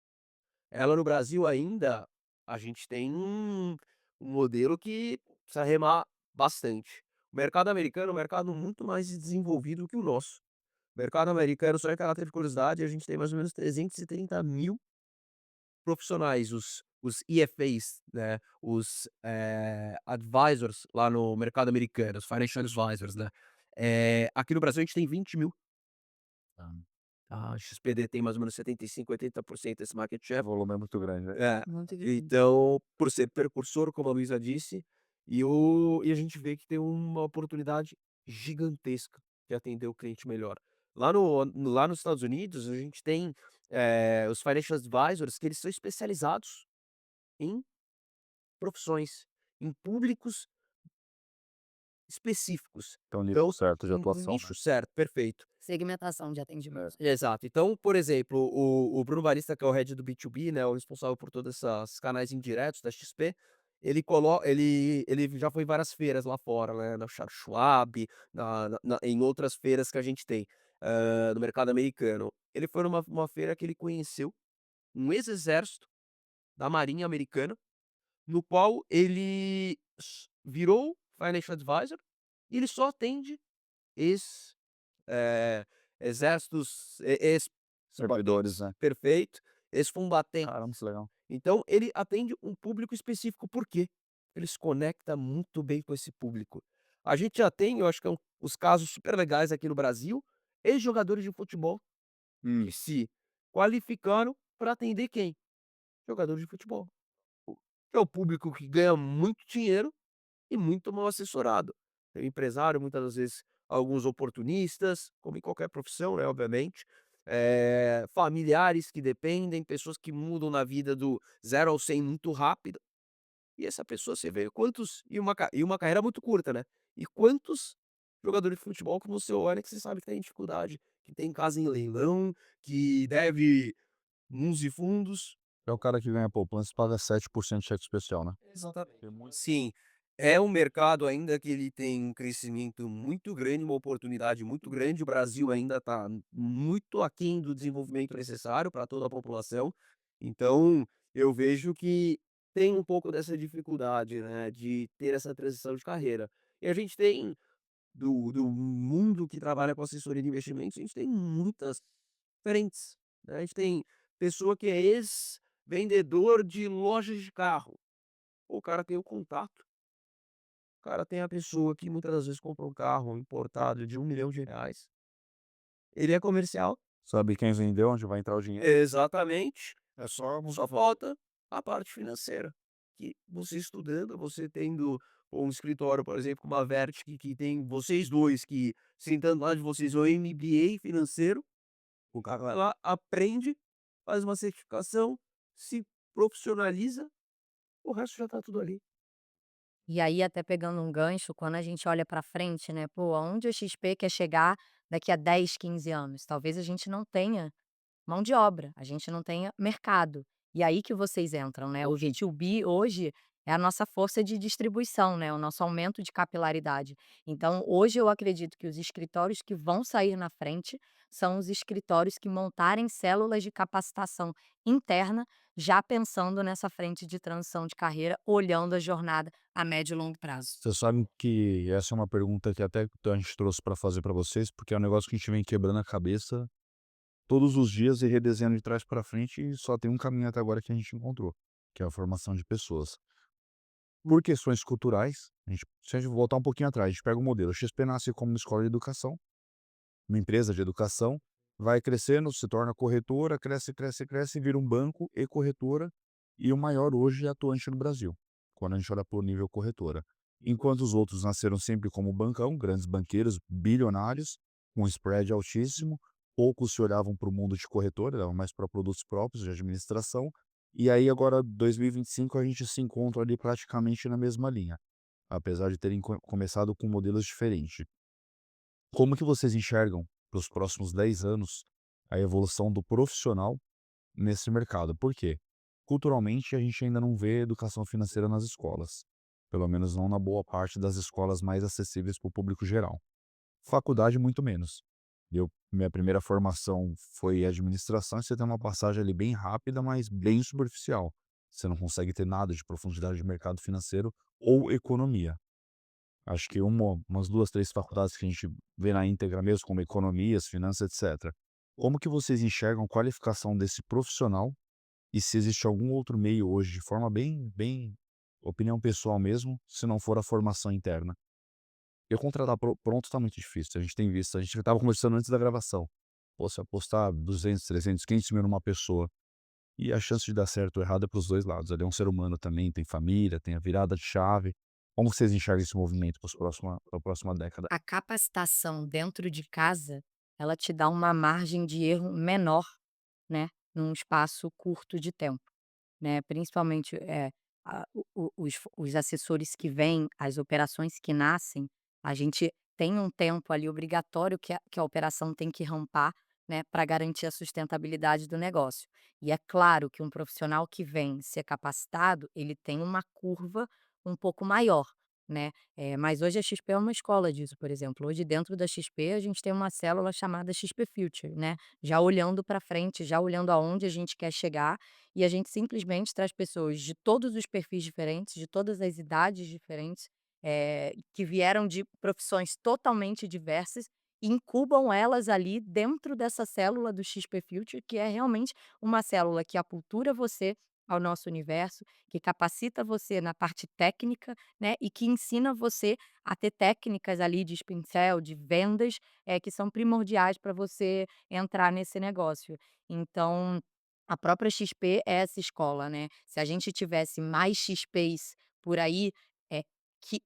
S2: Ela no Brasil ainda, a gente tem um modelo que precisa remar bastante. O mercado americano é um mercado muito mais desenvolvido que o nosso. O mercado americano, só em caráter de curiosidade, a gente tem mais ou menos 330.000 profissionais, os EFAs, né, advisors lá no mercado americano, os financial advisors, né. Aqui no Brasil a gente tem 20.000.
S5: Tá.
S2: A XPD tem mais ou menos 75, 80% desse market
S5: O
S2: share.
S5: volume é muito grande, né?
S3: Muito difícil.
S2: Então, por ser precursor, como a Luísa disse, e a gente vê que tem uma oportunidade gigantesca de atender o cliente melhor. Lá nos Estados Unidos, a gente tem, os financial advisors que eles são especializados em profissões, em públicos específicos.
S5: Tem um
S2: Então,
S5: nível certo de
S2: um
S5: atuação, né?
S2: nicho certo, perfeito.
S3: Segmentação de atendimento.
S2: Exato. Então, por exemplo, o Bruno Barista, que é o head do B2B, né, o responsável por todos esses canais indiretos da XP, ele já foi em várias feiras lá fora, né, na Charles Schwab, em outras feiras que a gente tem, no mercado americano. Ele foi numa feira que ele conheceu um ex-exército da marinha americana, no qual ele virou financial advisor, e ele só atende ex eh, exércitos,
S5: Servidores, né?
S2: perfeito, ex-combatentes.
S5: Caramba, que legal.
S2: Então ele atende um público específico, por quê? Ele se conecta muito bem com esse público. A gente já tem, eu acho que os casos super legais aqui no Brasil, ex-jogadores de futebol que
S1: Hum.
S2: se qualificaram para atender quem? Jogadores de futebol. O que é o público que ganha muito dinheiro e muito mal assessorado. Tem empresário, muitas das vezes, alguns oportunistas, como em qualquer profissão, né, obviamente. Familiares que dependem, pessoas que mudam na vida do 0 ao 100 muito rápido. E essa pessoa, você vê quantos. E uma carreira muito curta, né? E quantos jogadores de futebol que você olha que você sabe que tem dificuldade, que tem casa em leilão, que deve uns e fundos.
S5: É o cara que ganha poupança e paga 7% de cheque especial, né?
S2: Exatamente.
S5: Tem muito.
S2: Sim, é um mercado ainda que ele tem um crescimento muito grande, uma oportunidade muito grande. O Brasil ainda está muito aquém do desenvolvimento necessário para toda a população. Então, eu vejo que tem um pouco dessa dificuldade, né, de ter essa transição de carreira. E a gente tem
S4: do mundo que trabalha com assessoria de investimentos, a gente tem muitas frentes, né. A gente tem pessoa que é ex-vendedor de lojas de carro. O cara tem o contato, o cara tem a pessoa que muitas das vezes compra um carro importado de R$ 1 milhão. Ele é comercial.
S5: Sabe quem vendeu, onde vai entrar o dinheiro?
S4: Exatamente.
S1: É só
S4: Só falta a parte financeira, que você estudando, você tendo um escritório, por exemplo, como a Vertic, que tem vocês 2 que sentando lá de vocês o MBA financeiro, o cara vai lá, aprende, faz uma certificação, se profissionaliza, o resto já tá tudo ali.
S3: E aí, até pegando um gancho, quando a gente olha para frente, né, pô, aonde a XP quer chegar daqui a 10, 15 anos? Talvez a gente não tenha mão de obra, a gente não tenha mercado. E aí que vocês entram, né, o B2B hoje é a nossa força de distribuição, né, o nosso aumento de capilaridade. Então, hoje eu acredito que os escritórios que vão sair na frente são os escritórios que montarem células de capacitação interna, já pensando nessa frente de transição de carreira, olhando a jornada a médio e longo prazo.
S5: Você sabe que essa é uma pergunta que até a gente trouxe para fazer para vocês, porque é um negócio que a gente vem quebrando a cabeça todos os dias e redesenhando de trás para frente e só tem um caminho até agora que a gente encontrou, que é a formação de pessoas. Por questões culturais, se a gente voltar um pouquinho atrás, a gente pega o modelo. A XP nasce como uma escola de educação, uma empresa de educação, vai crescendo, se torna corretora, cresce, cresce, cresce, vira um banco e corretora, e o maior hoje é atuante no Brasil, quando a gente olha por nível corretora. Enquanto os outros nasceram sempre como bancão, grandes banqueiros, bilionários, com um spread altíssimo, poucos se olhavam para o mundo de corretora, olhavam mais para produtos próprios de administração, e aí agora, 2025, a gente se encontra ali praticamente na mesma linha, apesar de terem começado com modelos diferentes. Como que vocês enxergam para os próximos 10 anos a evolução do profissional nesse mercado? Por quê? Culturalmente, a gente ainda não vê educação financeira nas escolas, pelo menos não na boa parte das escolas mais acessíveis para o público geral. Faculdade, muito menos. Minha primeira formação foi em administração e você tem uma passagem ali bem rápida, mas bem superficial. Você não consegue ter nada de profundidade de mercado financeiro ou economia. Acho que umas 2, 3 faculdades que a gente vê na íntegra mesmo, como economias, finanças, etcétera. Como que vocês enxergam a qualificação desse profissional e se existe algum outro meio hoje, de forma bem opinião pessoal mesmo, se não for a formação interna? Porque contratar pronto tá muito difícil, a gente tem visto, a gente estava conversando antes da gravação. Pô, se apostar 200, 300, 500 mil numa pessoa, e a chance de dar certo ou errado é para os 2 lados, ele é um ser humano também, tem família, tem a virada de chave. Como vocês enxergam esse movimento para a próxima década?
S3: A capacitação dentro de casa, ela te dá uma margem de erro menor, né, num espaço curto de tempo. Né, principalmente, os assessores que vêm, as operações que nascem, a gente tem um tempo ali obrigatório que a operação tem que rampar, né, para garantir a sustentabilidade do negócio. E é claro que um profissional que vem ser capacitado, ele tem uma curva um pouco maior, né, mas hoje a XP é uma escola disso, por exemplo. Hoje dentro da XP a gente tem uma célula chamada XP Future, né, já olhando para frente, já olhando aonde a gente quer chegar e a gente simplesmente traz pessoas de todos os perfis diferentes, de todas as idades diferentes, que vieram de profissões totalmente diversas e incubam elas ali dentro dessa célula do XP Future, que é realmente uma célula que acultura você ao nosso universo, que capacita você na parte técnica, né, e que ensina você a ter técnicas ali de pincel, de vendas, que são primordiais para você entrar nesse negócio. Então a própria XP é essa escola, né. Se a gente tivesse mais XPs por aí, é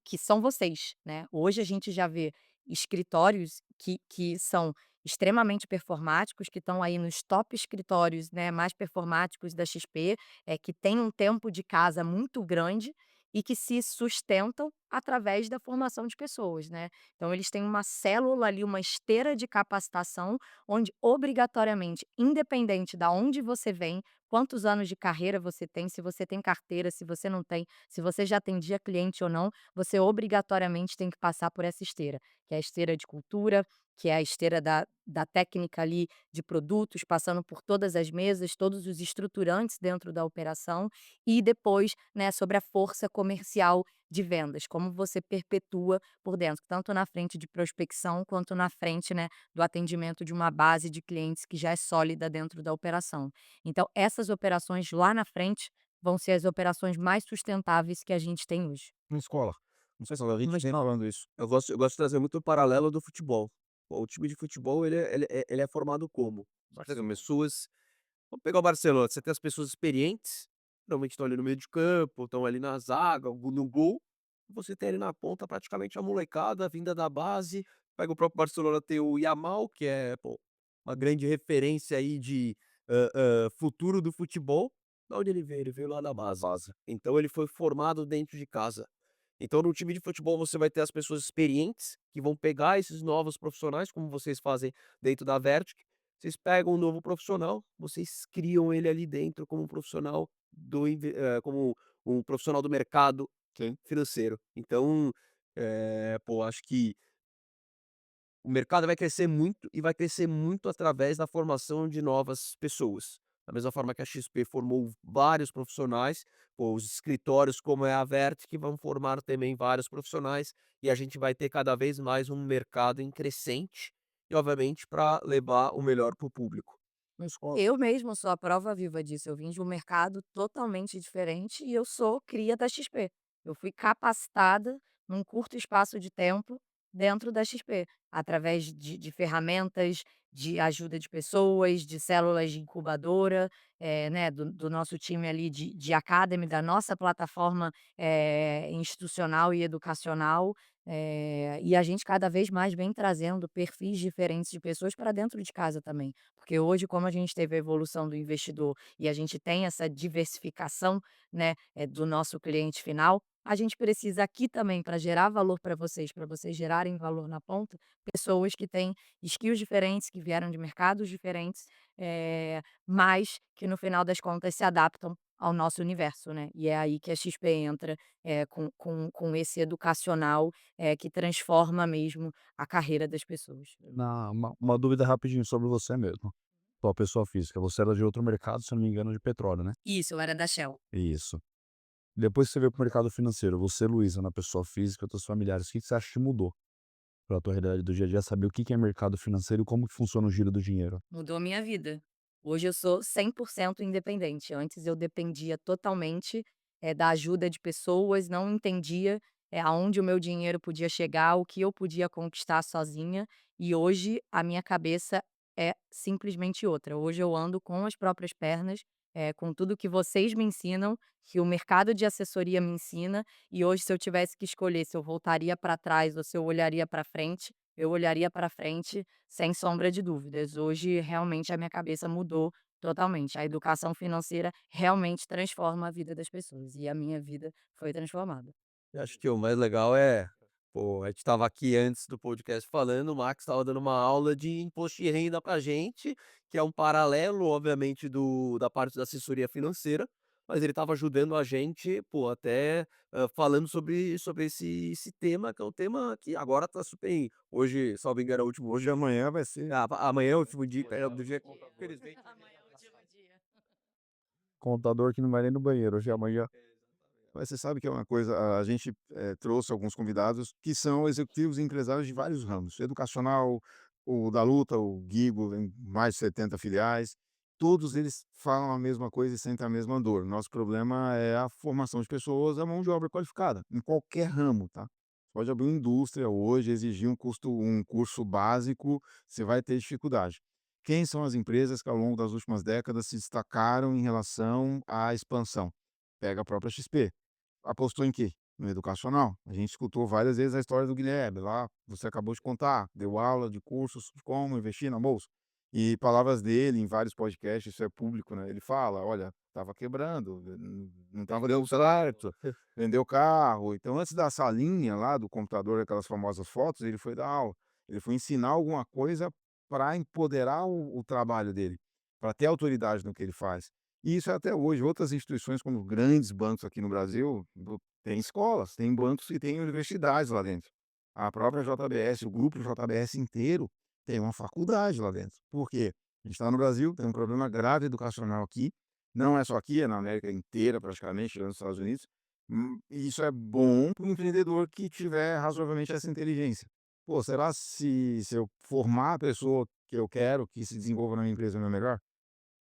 S3: que são vocês, né. Hoje a gente já vê escritórios que são extremamente performáticos, que estão aí nos top escritórios, né, mais performáticos da XP, que têm um tempo de casa muito grande e que se sustentam através da formação de pessoas, né. Então eles têm uma célula ali, uma esteira de capacitação onde obrigatoriamente, independente da onde você vem, quantos anos de carreira você tem, se você tem carteira, se você não tem, se você já atendia cliente ou não, você obrigatoriamente tem que passar por essa esteira, que é a esteira de cultura, que é a esteira da técnica ali de produtos, passando por todas as mesas, todos os estruturantes dentro da operação, e depois, né, sobre a força comercial de vendas, como você perpetua por dentro, tanto na frente de prospecção quanto na frente, né, do atendimento de uma base de clientes que já é sólida dentro da operação. Então essas operações lá na frente vão ser as operações mais sustentáveis que a gente tem hoje.
S1: Na escola. Não sei se a gente vem falando isso.
S4: Eu gosto de trazer muito o paralelo do futebol. Pô, o time de futebol ele é formado como? Pessoas. Vamos pegar o Barcelona, você tem as pessoas experientes, normalmente estão ali no meio de campo, estão ali na zaga, no gol. Você tem ali na ponta praticamente a molecada vinda da base. Pega o próprio Barcelona, tem o Yamal, que é, pô, uma grande referência aí de futuro do futebol. Da onde ele veio? Ele veio lá da base. Então ele foi formado dentro de casa. Então no time de futebol você vai ter as pessoas experientes que vão pegar esses novos profissionais, como vocês fazem dentro da Vertic. Vocês pegam um novo profissional, vocês criam ele ali dentro como um profissional como um profissional do mercado
S1: Sim.
S4: financeiro. Então, pô, acho que o mercado vai crescer muito e vai crescer muito através da formação de novas pessoas. Da mesma forma que a XP formou vários profissionais, pô, os escritórios como é a Vert que vão formar também vários profissionais, e a gente vai ter cada vez mais um mercado em crescente e obviamente para levar o melhor para o público.
S1: Na escola.
S3: Eu mesma sou a prova viva disso, eu vim de um mercado totalmente diferente e eu sou cria da XP. Eu fui capacitada num curto espaço de tempo dentro da XP, através de ferramentas, de ajuda de pessoas, de células de incubadora, né, do nosso time ali de academy, da nossa plataforma, institucional e educacional, e a gente cada vez mais vem trazendo perfis diferentes de pessoas para dentro de casa também. Porque hoje, como a gente teve a evolução do investidor e a gente tem essa diversificação, né, do nosso cliente final, a gente precisa aqui também, para gerar valor para vocês gerarem valor na ponta, pessoas que têm skills diferentes, que vieram de mercados diferentes, mas que no final das contas se adaptam ao nosso universo, né. E é aí que a XP entra, com esse educacional, que transforma mesmo a carreira das pessoas.
S5: Uma dúvida rapidinho sobre você mesmo. Tua pessoa física, você era de outro mercado, se eu não me engano, de petróleo, né?
S3: Isso, eu era da Shell.
S5: Isso. Depois que você veio para o mercado financeiro, você, Luísa, na pessoa física, teus familiares, o que que você acha que mudou para a tua realidade do dia a dia, saber o que que é mercado financeiro e como que funciona o giro do dinheiro?
S3: Mudou a minha vida. Hoje eu sou 100% independente. Antes eu dependia totalmente, da ajuda de pessoas, não entendia, aonde o meu dinheiro podia chegar, o que eu podia conquistar sozinha, e hoje a minha cabeça é simplesmente outra. Hoje eu ando com as próprias pernas, com tudo que vocês me ensinam, que o mercado de assessoria me ensina, e hoje se eu tivesse que escolher se eu voltaria para trás ou se eu olharia para frente, eu olharia para frente sem sombra de dúvidas. Hoje, realmente, a minha cabeça mudou totalmente. A educação financeira realmente transforma a vida das pessoas e a minha vida foi transformada.
S4: Eu acho que o mais legal é, pô, a gente estava aqui antes do podcast falando, o Max estava dando uma aula de imposto de renda pra gente, que é um paralelo, obviamente, da parte da assessoria financeira, mas ele estava ajudando a gente, pô, até falando sobre esse tema, que é um tema que agora tá super. Hoje, salvo engano, é o último
S1: Hoje e
S4: dia.
S1: amanhã vai ser.
S4: Amanhã é o último dia, do dia. Infelizmente.
S3: Amanhã é o último dia.
S5: Contador que não vai nem no banheiro, hoje e amanhã.
S1: Mas você sabe que é uma coisa, a gente, trouxe alguns convidados que são executivos e empresários de vários ramos, educacional, o da Luta, o Guigo, tem mais de 70 filiais, todos eles falam a mesma coisa e sentem a mesma dor. Nosso problema é a formação de pessoas, a mão de obra qualificada, em qualquer ramo, tá. Pode abrir uma indústria hoje, exigir um curso básico, você vai ter dificuldade. Quem são as empresas que ao longo das últimas décadas se destacaram em relação à expansão? Pega a própria XP. Apostou em quê? No educacional. A gente escutou várias vezes a história do Guilherme, lá você acabou de contar, deu aula de cursos de como investir na bolsa. E palavras dele em vários podcasts, isso é público, né? Ele fala: olha, estava quebrando, não estava dando certo, vendeu carro. Então, antes da salinha lá do computador, aquelas famosas fotos, ele foi dar aula. Ele foi ensinar alguma coisa para empoderar o trabalho dele, para ter autoridade no que ele faz. E isso é até hoje. Outras instituições, como grandes bancos aqui no Brasil, têm escolas, tem bancos que têm universidades lá dentro. A própria JBS, o grupo JBS inteiro, tem uma faculdade lá dentro. Por quê? A gente está no Brasil, tem um problema grave educacional aqui. Não é só aqui, é na América inteira, praticamente, tirando os Estados Unidos. E isso é bom para o empreendedor que tiver razoavelmente essa inteligência. Pô, será se eu formar a pessoa que eu quero que se desenvolva na minha empresa não é melhor?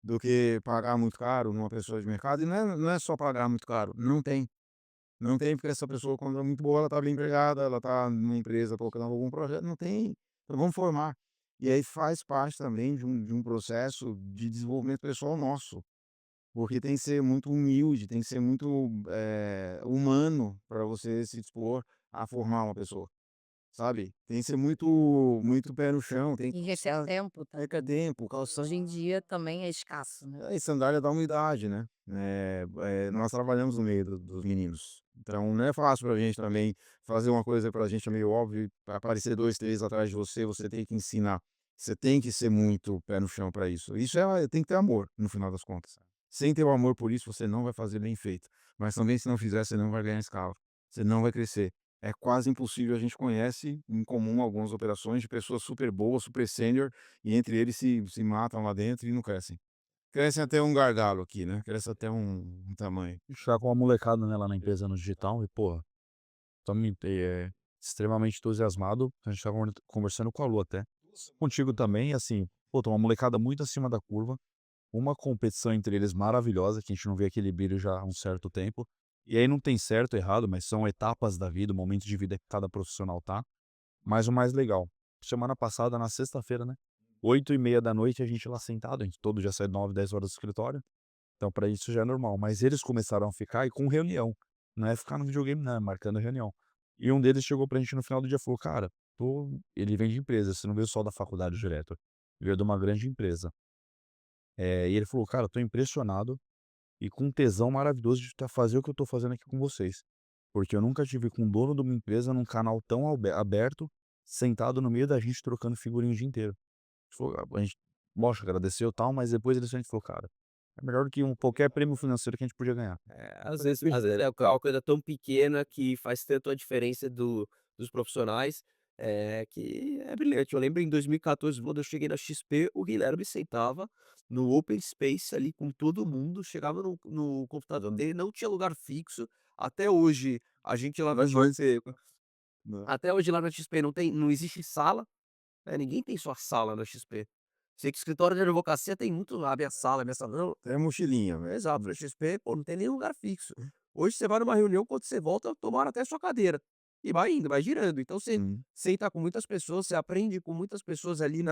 S1: Do que pagar muito caro numa pessoa de mercado? E não é só pagar muito caro, não tem. Não tem, porque essa pessoa, quando é muito boa, ela está bem empregada, ela está numa empresa tocando algum projeto, não tem. Então vamos formar. E aí faz parte também de um processo de desenvolvimento pessoal nosso, porque tem que ser muito humilde, tem que ser muito humano para você se dispor a formar uma pessoa, sabe? Tem que ser muito, muito pé no chão, tem que
S3: E requer tempo, tá?
S1: ter tempo, calção.
S3: Hoje em dia também é escasso, né?
S1: E sandália da umidade, né? Nós trabalhamos no meio dos meninos. Então não é fácil pra gente também fazer uma coisa pra gente é meio óbvio, para aparecer 2, 3 atrás de você, você tem que ensinar. Você tem que ser muito pé no chão para isso. Isso tem que ter amor, no final das contas. Sem ter o amor por isso, você não vai fazer bem feito. Mas também se não fizer, você não vai ganhar escala. Você não vai crescer. É quase impossível. A gente conhece em comum algumas operações de pessoas super boas, super sênior, e entre eles se matam lá dentro e não crescem. Crescem até um gargalo aqui, né, cresce até um tamanho.
S5: A gente tá com uma molecada, né, lá na empresa no digital e, porra, estamos extremamente entusiasmado. A gente tá conversando com a Lu até. Contigo também, assim, pô, tem uma molecada muito acima da curva, uma competição entre eles maravilhosa, que a gente não vê aquele brilho já há um certo tempo. E aí não tem certo ou errado, mas são etapas da vida, o momento de vida que cada profissional tá. Mas o mais legal, semana passada, na sexta-feira, né, 8h30 da noite, a gente lá sentado, a gente todo dia sai 9, 10 horas do escritório. Então pra isso já é normal, mas eles começaram a ficar e com reunião, não é ficar no videogame não, é marcando reunião. E um deles chegou pra gente no final do dia e falou: "Cara, ele vem de empresa, você não veio só da faculdade direto, veio de uma grande empresa". E ele falou: "Cara, tô impressionado e com um tesão maravilhoso de fazer o que eu tô fazendo aqui com vocês, porque eu nunca tive com o dono de uma empresa num canal tão aberto, sentado no meio da gente trocando figurinha o dia inteiro". Falou a gente, lógico, agradeceu e tal, mas depois ele a gente falou: "Cara, é melhor do que qualquer prêmio financeiro que a gente podia ganhar".
S2: Às vezes é uma coisa tão pequena que faz tanto a diferença dos profissionais, que é brilhante. Eu lembro em 2014, quando eu cheguei na XP, o Guilherme sentava no open space ali com todo mundo, chegava no computador dele, não tinha lugar fixo. Até hoje, a gente lá na XP
S1: Né.
S2: até hoje lá na XP não existe sala, né, ninguém tem sua sala na XP. Sei que escritório de advocacia tem muito, a minha sala, a minha sala não.
S1: Até mochilinha, velho.
S4: Exato, na XP, pô, não tem nem lugar fixo. Hoje você vai numa reunião, quando você volta, tomaram até sua cadeira. E vai indo, vai girando. Então você
S1: Uhum.
S4: senta com muitas pessoas, você aprende com muitas pessoas ali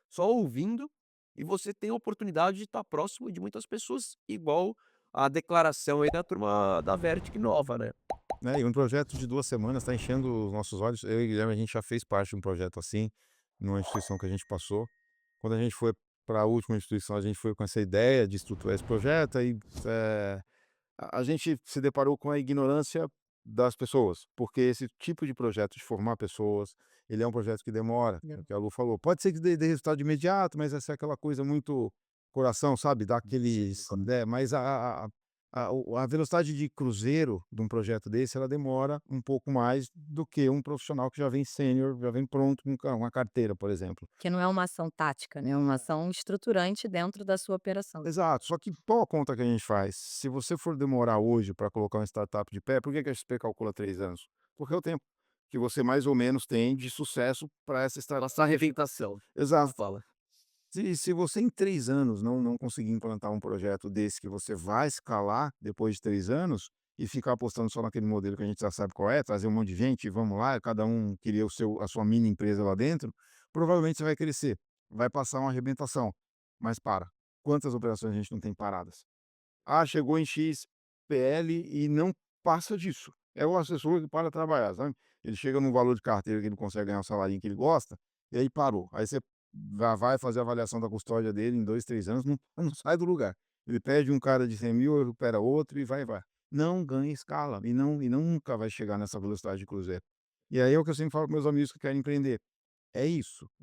S4: só ouvindo, e você tem a oportunidade de estar próximo de muitas pessoas, igual a declaração aí da turma da Vertic nova, né?
S1: E um projeto de 2 semanas está enchendo os nossos olhos. Eu e o Guilherme, a gente já fez parte de um projeto assim, numa instituição que a gente passou. Quando a gente foi para a última instituição, a gente foi com essa ideia de estruturar esse projeto, aí, a gente se deparou com a ignorância das pessoas, porque esse tipo de projeto de formar pessoas, ele é um projeto que demora, é o que a Lu falou. Pode ser que dê resultado imediato, mas essa é aquela coisa muito coração, sabe, dá aqueles, mas a velocidade de cruzeiro de um projeto desse, ela demora um pouco mais do que um profissional que já vem sênior, já vem pronto com uma carteira, por exemplo.
S3: Que não é uma ação tática, né, é uma ação estruturante dentro da sua operação.
S1: Exato, só que qual a conta que a gente faz? Se você for demorar hoje para colocar uma startup de pé, por que que a XP calcula 3 anos? Porque é o tempo que você mais ou menos tem de sucesso para essa startup.
S2: Nossa arrebentação,
S1: Exato.
S2: fala.
S1: Se você em 3 anos não conseguir implantar um projeto desse que você vai escalar depois de 3 anos, e ficar apostando só naquele modelo que a gente já sabe qual é, trazer um monte de gente e vamos lá, cada um queria a sua mini empresa lá dentro, provavelmente você vai crescer, vai passar uma arrebentação. Mas para, quantas operações a gente não tem paradas? Ah, chegou em X PL e não passa disso. É o assessor que para de trabalhar, sabe? Ele chega num valor de carteira que ele consegue ganhar o salário que ele gosta, e aí parou. Aí você vai fazer a avaliação da custódia dele em 2, 3 anos, não sai do lugar. Ele pede um cara de 100.000, recupera outro e vai. Não ganha escala e nunca vai chegar nessa velocidade de cruzeiro. E aí é o que eu sempre falo para meus amigos que querem empreender. É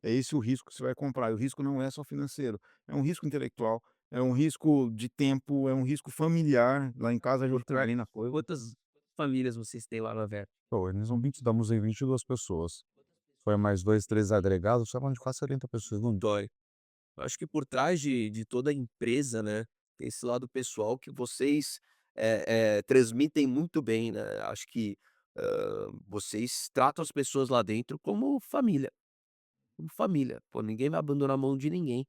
S1: esse o risco que você vai comprar. E o risco não é só financeiro, é um risco intelectual, é um risco de tempo, é um risco familiar. Lá em casa a gente tá ali na coisa.
S4: Quantas famílias vocês têm lá na Vertic?
S5: Pô, nós estamos em 22 pessoas. Foi mais 2, 3 agregados, estamos de quase 70 pessoas, não
S4: Dói. Eu acho que por trás de toda empresa, né, tem esse lado pessoal que vocês transmitem muito bem, né. Acho que, vocês tratam as pessoas lá dentro como família, como família. Pô, ninguém vai abandonar a mão de ninguém,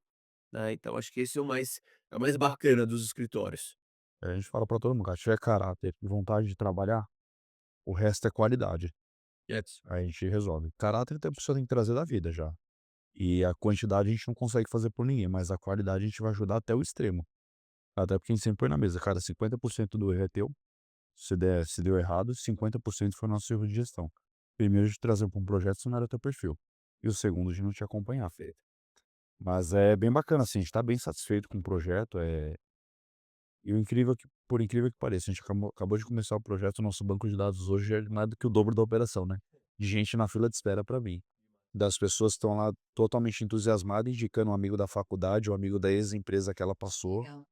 S4: né, então acho que esse é o mais bacana dos escritórios.
S5: A gente fala pra todo mundo: "Cara, se tiver caráter e vontade de trabalhar, o resto é qualidade".
S4: Yes.
S5: Aí a gente resolve. Caráter a pessoa tem que trazer da vida já. E a quantidade a gente não consegue fazer por ninguém, mas a qualidade a gente vai ajudar até o extremo. Até porque a gente sempre põe na mesa, cara, 50% do erro é teu, se deu errado, 50% foi nosso erro de gestão. Primeiro de trazer para um projeto se não era teu perfil, e o segundo de não te acompanhar. Mas é bem bacana, assim, a gente tá bem satisfeito com o projeto, e o incrível é que por incrível que pareça, a gente acabou de começar o projeto, o nosso banco de dados hoje é mais do que o dobro da operação, né, de gente na fila de espera para mim. Das pessoas que estão lá totalmente entusiasmadas, indicando um amigo da faculdade, um amigo da ex-empresa que ela passou.
S3: Legal.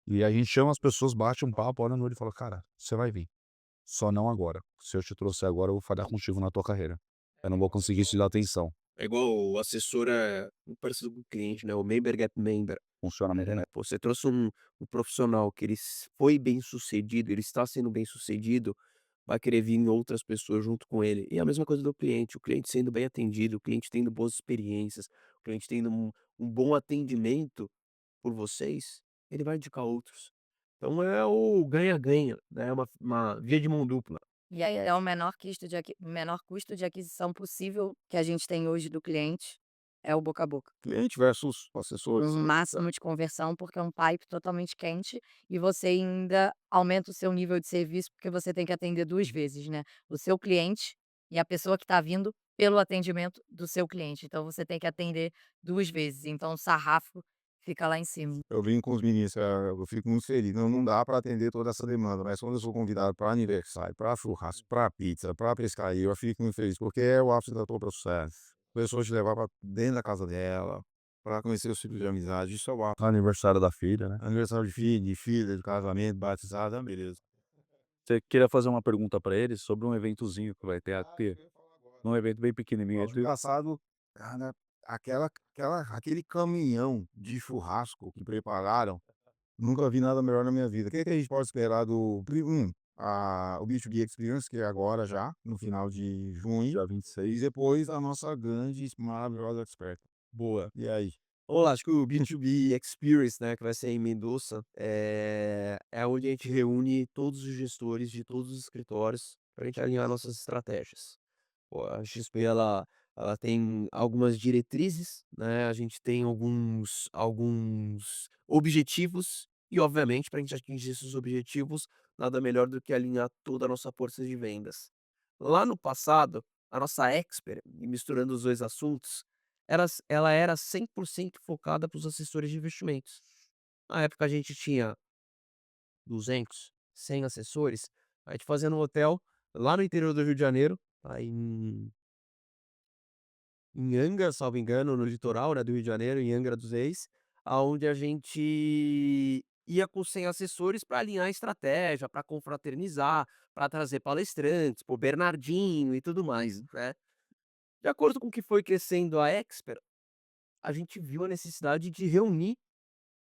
S5: E a gente chama as pessoas, bate um papo, olha no olho e fala: "Cara, você vai vir, só não agora. Se eu te trouxer agora, eu vou falhar contigo na tua carreira. Eu não vou conseguir te dar atenção".
S4: É igual o assessor é muito parecido com o cliente, né, o member get member.
S5: Funciona muito bem.
S4: Pô, você trouxe um profissional que foi bem-sucedido, ele está sendo bem-sucedido, vai querer vir outras pessoas junto com ele. E a mesma coisa do cliente, o cliente sendo bem atendido, o cliente tendo boas experiências, o cliente tendo um bom atendimento por vocês, ele vai indicar outros. Então é o ganha-ganha, né, é uma via de mão dupla.
S3: E aí é o menor custo de aquisição possível que a gente tem hoje do cliente, é o boca a boca.
S1: Cliente versus assessores.
S3: Um máximo de conversão, porque é um pipe totalmente quente e você ainda aumenta o seu nível de serviço, porque você tem que atender 2 vezes, né, o seu cliente e a pessoa que está vindo pelo atendimento do seu cliente, então você tem que atender 2 vezes, então o sarrafo fica lá em cima.
S1: Eu brinco com os meninos, eu fico muito feliz. Não dá para atender toda essa demanda, mas quando eu sou convidado para aniversário, para churrasco, para pizza, para pescaria, eu fico muito feliz, porque é o ápice da tua processo. Pessoa te levar para dentro da casa dela, para conhecer o ciclo de amizade, isso é o ápice.
S5: Aniversário da filha, né.
S1: Aniversário de filho, de filha, de casamento, batizado, ah, beleza.
S5: Você queria fazer uma pergunta pra eles sobre um eventozinho que vai ter
S1: Ah,
S5: aqui,
S1: eu ia falar agora.
S5: um evento bem pequenininho
S1: Ano passado, cara, aquele caminhão de churrasco que prepararam, nunca vi nada melhor na minha vida. O que que a gente pode esperar o B2B Experience, que é agora já, no final de junho,
S5: dia 26.
S1: e depois a nossa grande, maravilhosa Expert.
S4: Boa.
S1: E aí?
S4: Vamos lá, acho que o B2B Experience, né, que vai ser em Mendoza, é onde a gente reúne todos os gestores de todos os escritórios para a gente alinhar nossas estratégias. Pô, a XP ela tem algumas diretrizes, né, a gente tem alguns objetivos e obviamente para a gente atingir esses objetivos, nada melhor do que alinhar toda a nossa força de vendas. Lá no passado, a nossa expert, e misturando os 2 assuntos, ela era 100% focada para os assessores de investimentos. Na época a gente tinha 200, 100 assessores, a gente fazia num hotel lá no interior do Rio de Janeiro, aí em Angra, salvo engano, no litoral, né, do Rio de Janeiro, em Angra dos Reis, aonde a gente ia com 100 assessores para alinhar a estratégia, para confraternizar, para trazer palestrantes, pô, Bernardinho e tudo mais, né. De acordo com o que foi crescendo a Expert, a gente viu a necessidade de reunir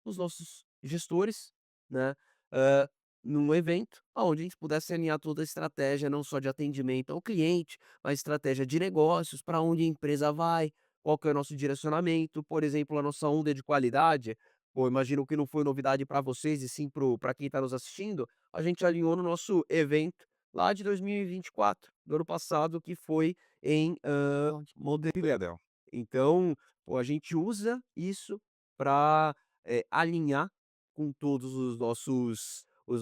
S4: os nossos gestores, né, hã, num evento aonde a gente pudesse alinhar toda a estratégia, não só de atendimento ao cliente, mas estratégia de negócios, para onde a empresa vai, qual que é o nosso direcionamento. Por exemplo, a nossa onda de qualidade, pô, imagino que não foi novidade para vocês e sim para quem está nos assistindo, a gente alinhou no nosso evento lá de 2024, do ano passado, que foi em, Montevidéu. Então, pô, a gente usa isso para alinhar com todos os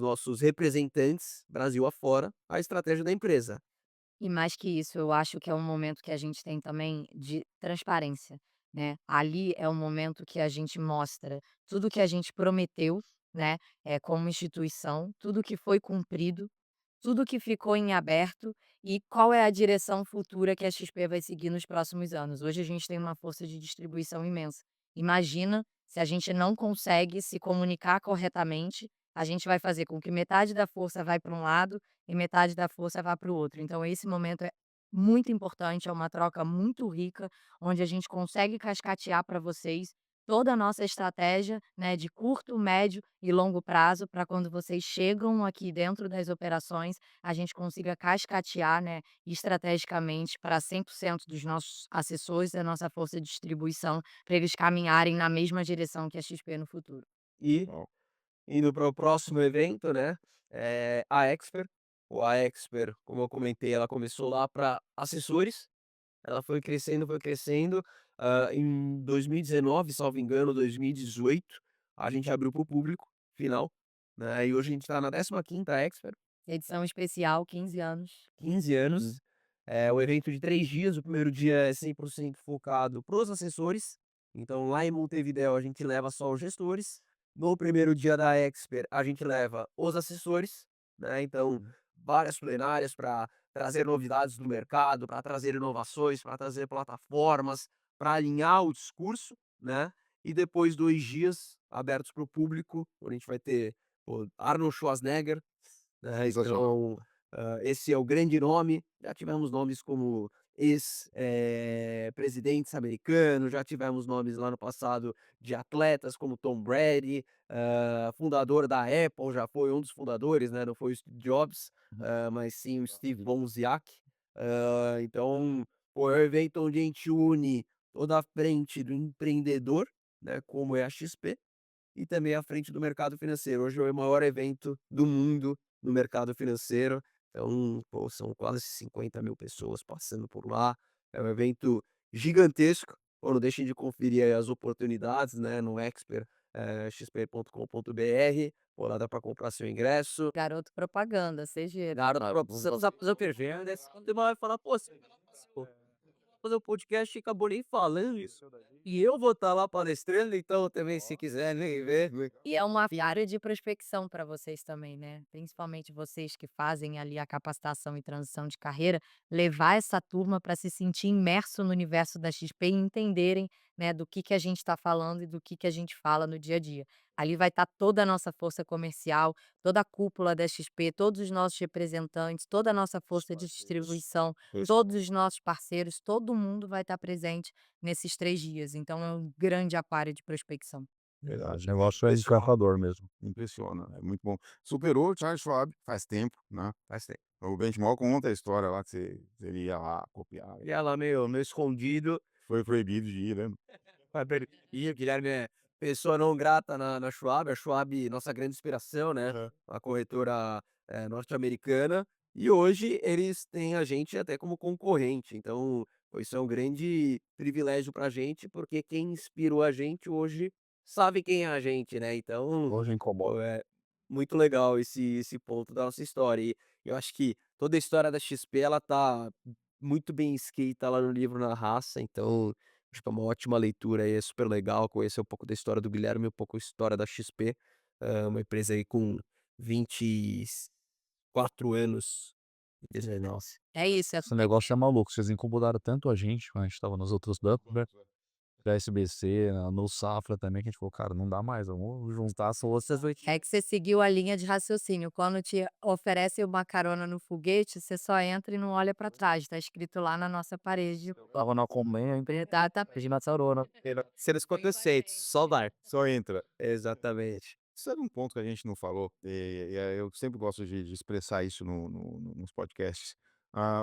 S4: nossos representantes, Brasil afora, a estratégia da empresa.
S3: E mais que isso, eu acho que é um momento que a gente tem também de transparência, né. Ali é um momento que a gente mostra tudo que a gente prometeu, né, como instituição, tudo que foi cumprido, tudo que ficou em aberto e qual é a direção futura que a XP vai seguir nos próximos anos. Hoje a gente tem uma força de distribuição imensa. Imagina se a gente não consegue se comunicar corretamente, a gente vai fazer com que metade da força vai para um lado e metade da força vá para o outro. Então esse momento é muito importante, é uma troca muito rica, onde a gente consegue cascatear para vocês toda a nossa estratégia, né, de curto, médio e longo prazo, para quando vocês chegam aqui dentro das operações, a gente consiga cascatear, né, estrategicamente para 100% dos nossos assessores, da nossa força de distribuição, para eles caminharem na mesma direção que a XP no futuro.
S4: E
S1: Uau.
S4: indo para o próximo evento, né, a Expert. A Expert, como eu comentei, ela começou lá para assessores, ela foi crescendo, em 2019, salvo engano, 2018, a gente abriu para o público final, né, e hoje a gente está na 15ª Expert.
S3: Edição especial, 15 anos.
S4: 15 anos. É um evento de 3 dias, o primeiro dia é 100% focado para os assessores, então lá em Montevidéu a gente leva só os gestores. No primeiro dia da Expert a gente leva os assessores, né, então várias plenárias para trazer novidades do mercado, para trazer inovações, para trazer plataformas, para alinhar o discurso, né, e depois 2 dias abertos para o público, onde a gente vai ter, pô, Arnold Schwarzenegger, né,
S1: Sensacional.
S4: então, esse é o grande nome. Já tivemos nomes como presidentes americanos, já tivemos nomes lá no passado de atletas como Tom Brady, fundador da Apple, já foi um dos fundadores, né, não foi o Steve Jobs, mas sim o Steve Wozniak. Então, pô, é um evento onde a gente une toda a frente do empreendedor, né, como é a XP, e também à frente do mercado financeiro. Hoje é o maior evento do mundo no mercado financeiro, então, pô, são quase 50.000 pessoas passando por lá. É um evento gigantesco. Pô, não deixem de conferir aí as oportunidades, né, no expert, xp.com.br. Pô, lá dá para comprar seu ingresso.
S3: Garoto propaganda, seja
S4: Claro, você não sabe fazer o perfil, né, você vai falar: "Pô, você fazer o podcast e acabou nem falando isso". E eu vou estar lá palestrando, então também se quiser nem ver.
S3: e é uma área de prospecção para vocês também, né, principalmente vocês que fazem ali a capacitação e transição de carreira, levar essa turma para se sentir imerso no universo da XP e entenderem, né, do que a gente está falando e do que a gente fala no dia a dia. Ali vai estar toda a nossa força comercial, toda a cúpula da XP, todos os nossos representantes, toda a nossa força de distribuição, todos os nossos parceiros, todo mundo vai estar presente nesses 3 dias, então é um grande aquário de prospecção.
S5: O
S1: Verdade.
S5: negócio é encantador mesmo.
S1: Impressiona, é muito bom. Superou o Charles Schwab faz tempo, né.
S4: Faz tempo.
S1: O Benchmark conta a história lá que você ia lá copiar,
S4: E ela meio escondido.
S1: foi proibido de ir, né.
S4: E o Guilherme é pessoa não grata na Schwab, a Schwab, nossa grande inspiração, né,
S1: Aham.
S4: a corretora, norte-americana, e hoje eles têm a gente até como concorrente, então, pô, isso é um grande privilégio pra gente, porque quem inspirou a gente hoje sabe quem é a gente, né, então,
S5: Hoje incomoda.
S4: pô, é muito legal esse ponto da nossa história. E eu acho que toda a história da XP ela tá muito bem escrita lá no livro Na Raça, então acho que é uma ótima leitura aí, é super legal conhecer um pouco da história do Guilherme, um pouco a história da XP, uma empresa aí com 24 anos. 19.
S3: É isso,
S5: Esse negócio é maluco, vocês incomodaram tanto a gente, quando a gente estava nos outros bancos, né, da SBC, no Safra também, que a gente falou: "Cara, não dá mais, vamos juntar as forças aqui".
S3: é que você seguiu a linha de raciocínio, quando te oferecem uma carona no foguete, você só entra e não olha para trás, tá escrito lá na nossa parede.
S5: Estava na colmeia,
S3: Exatamente.
S5: na Sarona.
S4: Seres acontecentes, só dar.
S1: Só entra.
S4: Exatamente.
S1: Isso era um ponto que a gente não falou, eu sempre gosto de expressar isso nos podcasts.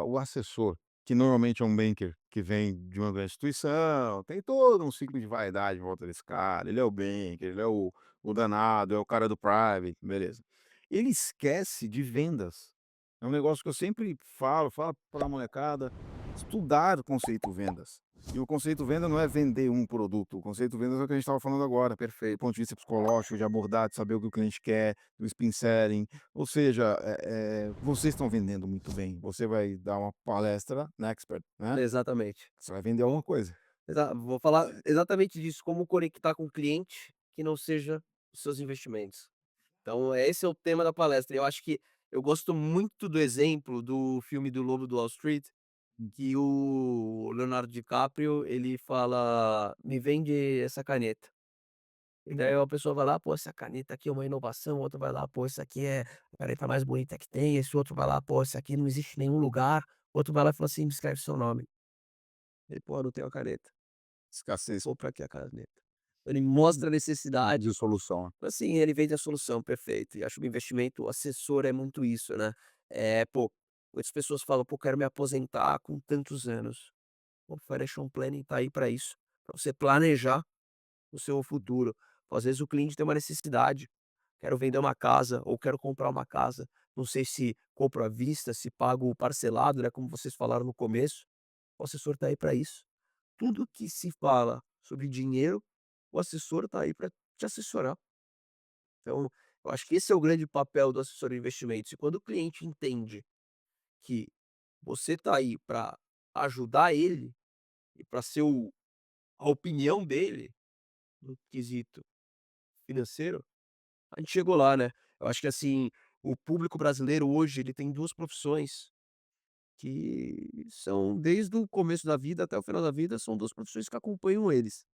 S1: O assessor, que normalmente é um banker que vem de uma grande instituição, tem todo um ciclo de vaidade em volta desse cara, ele é o banker, ele é o danado, é o cara do private, beleza. Ele esquece de vendas. É um negócio que eu sempre falo pra molecada, estudar o conceito vendas. E o conceito venda não é vender um produto, o conceito vendas é o que a gente estava falando agora, perfeito, do ponto de vista psicológico, de abordar, de saber o que o cliente quer, do spin selling, ou seja, vocês estão vendendo muito bem, você vai dar uma palestra na Expert, né,
S4: Exatamente.
S1: você vai vender alguma coisa.
S4: Vou falar exatamente disso, como conectar com o cliente que não seja os seus investimentos. Então, esse é o tema da palestra. Eu acho que eu gosto muito do exemplo do filme do Lobo do Wall Street, em que o Leonardo DiCaprio, ele fala: "Me vende essa caneta". E daí a pessoa vai lá: "Pô, essa caneta aqui é uma inovação", o outro vai lá: "Pô, essa aqui é a caneta mais bonita que tem", esse outro vai lá: "Pô, essa aqui não existe em nenhum lugar", o outro vai lá e fala assim: "Me escreve seu nome". Ele: "Pô, não tenho a caneta".
S1: Escassez.
S4: "Pô, pra que a caneta?". Ele mostra a necessidade.
S5: De solução, né.
S4: Assim, ele vende a solução, perfeito. E acho que o investimento, o assessor é muito isso, né. Pô, muitas pessoas falam: "Pô, quero me aposentar com tantos anos". O financial planning tá aí para isso, para você planejar o seu futuro. Às vezes o cliente tem uma necessidade, quero vender uma casa ou quero comprar uma casa, não sei se compro à vista, se pago parcelado, né, como vocês falaram no começo. O assessor tá aí para isso. Tudo que se fala sobre dinheiro, o assessor tá aí para te assessorar. Então, eu acho que esse é o grande papel do assessor de investimentos. E quando o cliente entende que você tá aí para ajudar ele e para ser a opinião dele no quesito financeiro, a gente chegou lá, né. Eu acho que, assim, o público brasileiro hoje, ele tem 2 profissões que são desde o começo da vida até o final da vida, são 2 profissões que acompanham eles.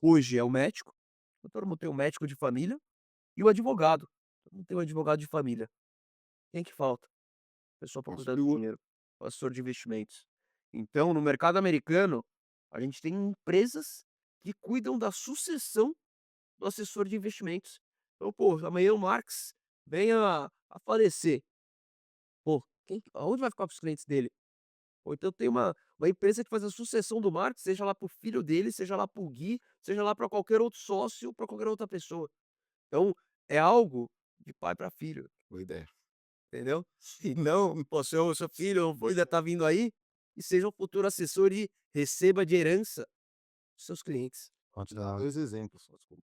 S4: Hoje é o médico, todo mundo tem um médico de família, e o advogado. Todo mundo tem um advogado de família. Quem que falta? Pessoa para cuidar do dinheiro, o assessor de investimentos. Então, no mercado americano, a gente tem empresas que cuidam da sucessão do assessor de investimentos. Então, pô, amanhã o Marx venha a falecer. Pô, aonde vai ficar para os clientes dele? Ou então tem uma empresa que faz a sucessão do Marx, seja lá para o filho dele, seja lá para o Gui, seja lá para qualquer outro sócio, para qualquer outra pessoa. Então, é algo de pai para filho,
S1: Boa ideia.
S4: entendeu? E não, pô, seu filho ou filha tá vindo aí, e seja um futuro assessor e receba de herança os seus clientes.
S5: Pode dar.
S1: 2 exemplos só, desculpa.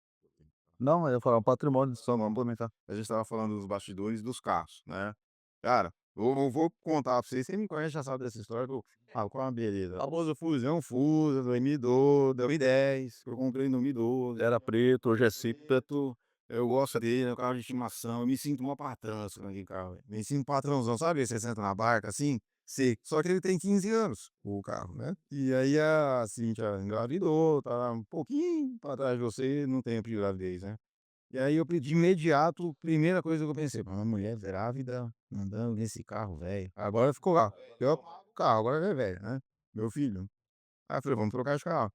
S5: Não, eu ia falar, o patrimônio só vamos complementar.
S1: A gente estava falando dos bastidores dos carros, né. Cara, eu vou contar pra vocês, quem me conhece já sabe dessa história que eu qual a beleza. Famoso Fusão Fusa 2012, 2010, que eu comprei em 2012,
S5: Era preto, hoje é cinza.
S1: preto, eu gosto dele, é um carro de estimação, eu me sinto mó patrãoço naquele carro, velho. Me sinto patrãozão, sabe, você senta na barca assim? Seco. Só que ele tem 15 anos, o carro, né. E aí a Cíntia engravidou, tá um pouquinho pra trás de você, não tempo de gravidez, né. E aí eu de imediato, primeira coisa que eu pensei: "Uma mulher grávida andando nesse carro velho". Agora ficou lá, eu o carro, agora é velho, né, meu filho. Aí eu falei: "Vamos trocar de carro".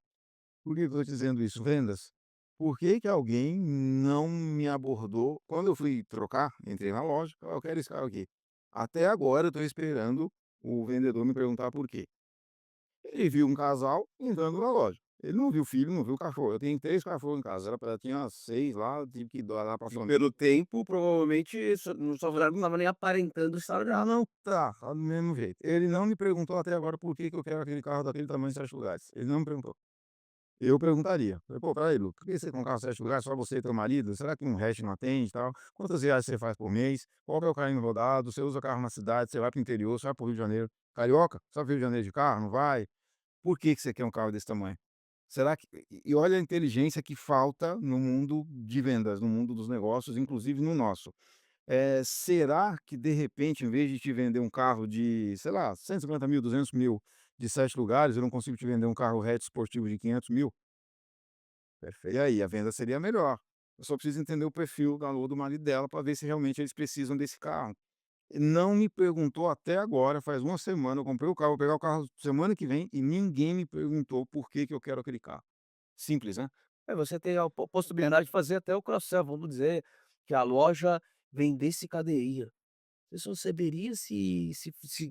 S1: Por que que eu tô te dizendo isso? Vendas. Por que que alguém não me abordou quando eu fui trocar, entrei na loja: "Ó, eu quero esse carro aqui". Até agora eu tô esperando o vendedor me perguntar por quê. Ele viu um casal entrando na loja. Ele não viu o filho, não viu o cachorro. Eu tenho 3 cachorros em casa, era pra tinha 6 lá, tive que doar lá pra família.
S4: Pelo tempo, provavelmente, sua mulher não estava nem aparentando estar
S1: Ah,
S4: grávida.
S1: não, tá do mesmo jeito. Ele não me perguntou até agora por que que eu quero aquele carro daquele tamanho, 7 lugares. Ele não me perguntou. Eu perguntaria. Falei: "Pô, espera aí, Lu, por que você tem um carro 7 lugares, só você e teu marido? Será que um hatch não atende e tal? Quantas viagens você faz por mês? Qual que é o carrinho rodado? Você usa carro na cidade, você vai para o interior, você vai para o Rio de Janeiro. Carioca? Só para o Rio de Janeiro de carro? Não vai? Por que que você quer um carro desse tamanho?" Será que e olha a inteligência que falta no mundo de vendas, no mundo dos negócios, inclusive no nosso. Será que de repente, em vez de te vender um carro de, sei lá, 150.000, 200.000 de 7 lugares, eu não consigo te vender um carro hatch esportivo de 500.000? E aí, a venda seria melhor. Eu só preciso entender o perfil da Lu, ou do marido dela, para ver se realmente eles precisam desse carro. Não me perguntou até agora, faz uma semana, eu comprei o carro, vou pegar o carro semana que vem e ninguém me perguntou por que que eu quero aquele carro. Simples, né?
S4: Você tem a possibilidade de fazer até o cross-sell, vamos dizer, que a loja vendesse cadeirinha. Você só saberia se